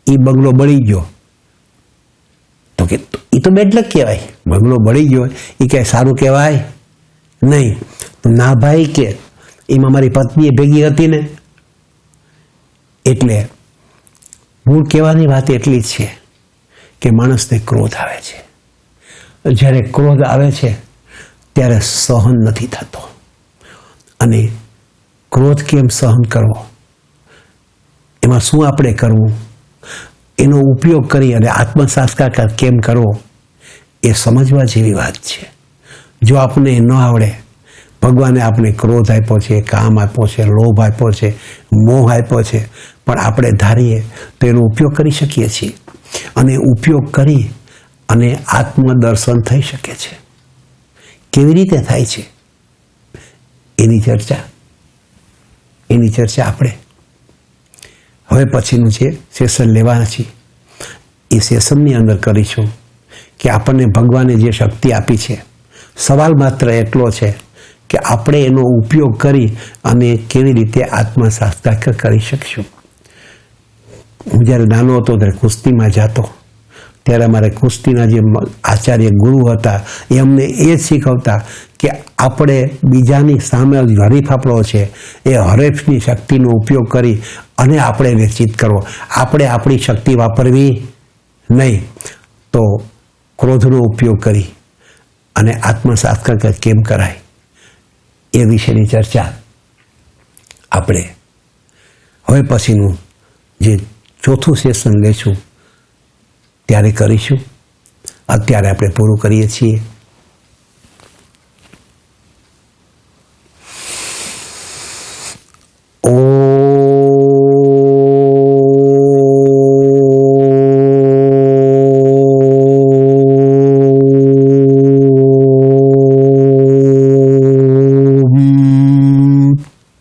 એ બંગલો બળી ગયો. તો કે એ તો બેડ લક કહેવાય. બંગલો બળી ગયો એ ક્યાંય સારું કહેવાય નહીં. ના ભાઈ, કે એમાં મારી પત્ની ભેગી હતી ને, એટલે મૂળ કહેવાની વાત એટલી જ છે કે માણસને ક્રોધ આવે છે. જ્યારે ક્રોધ આવે છે ત્યારે સહન નથી થતો. અને ક્રોધ કેમ સહન કરવો, એમાં શું આપણે કરવું, એનો ઉપયોગ કરી અને આત્મસાક્ષાત્કાર કેમ કરવો, એ સમજવા જેવી વાત છે. જો આપણને ન આવડે, ભગવાને આપણે ક્રોધ આપ્યો છે, કામ આપ્યો છે, લોભ આપ્યો છે, મોહ આપ્યો છે, પણ આપણે ધારીએ તો એનો ઉપયોગ કરી શકીએ છીએ. અને ઉપયોગ કરી અને આત્મદર્શન થઈ શકે છે. કેવી રીતે થાય છે એની ચર્ચા આપણે હવે પછીનું જે સેશન લેવાના છીએ એ સેશનની અંદર કરીશું કે આપણને ભગવાને જે શક્તિ આપી છે, સવાલ માત્ર એટલો છે કે આપણે એનો ઉપયોગ કરી અને કેવી રીતે આત્મસાક્ષાત્કાર કરી શકીશું. હું જ્યારે નાનો હતો ત્યારે કુસ્તીમાં જતો, ત્યારે અમારે કુસ્તીના જે આચાર્ય ગુરુ હતા એ અમને એ જ શીખવતા કે આપણે બીજાની સામે હરીફ આપણો છે એ હરીફની શક્તિનો ઉપયોગ કરી અને આપણે એને ચિત કરવો. આપણે આપણી શક્તિ વાપરવી નહીં. તો ક્રોધનો ઉપયોગ કરી અને આત્મસાક્ષાત્કાર કેમ કરાય એ વિશેની ચર્ચા આપણે હવે પછીનું જે ચોથું સેશન લઈશું ત્યારે કરીશું. અત્યારે આપણે પૂરું કરીએ છીએ.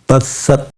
તત્સત.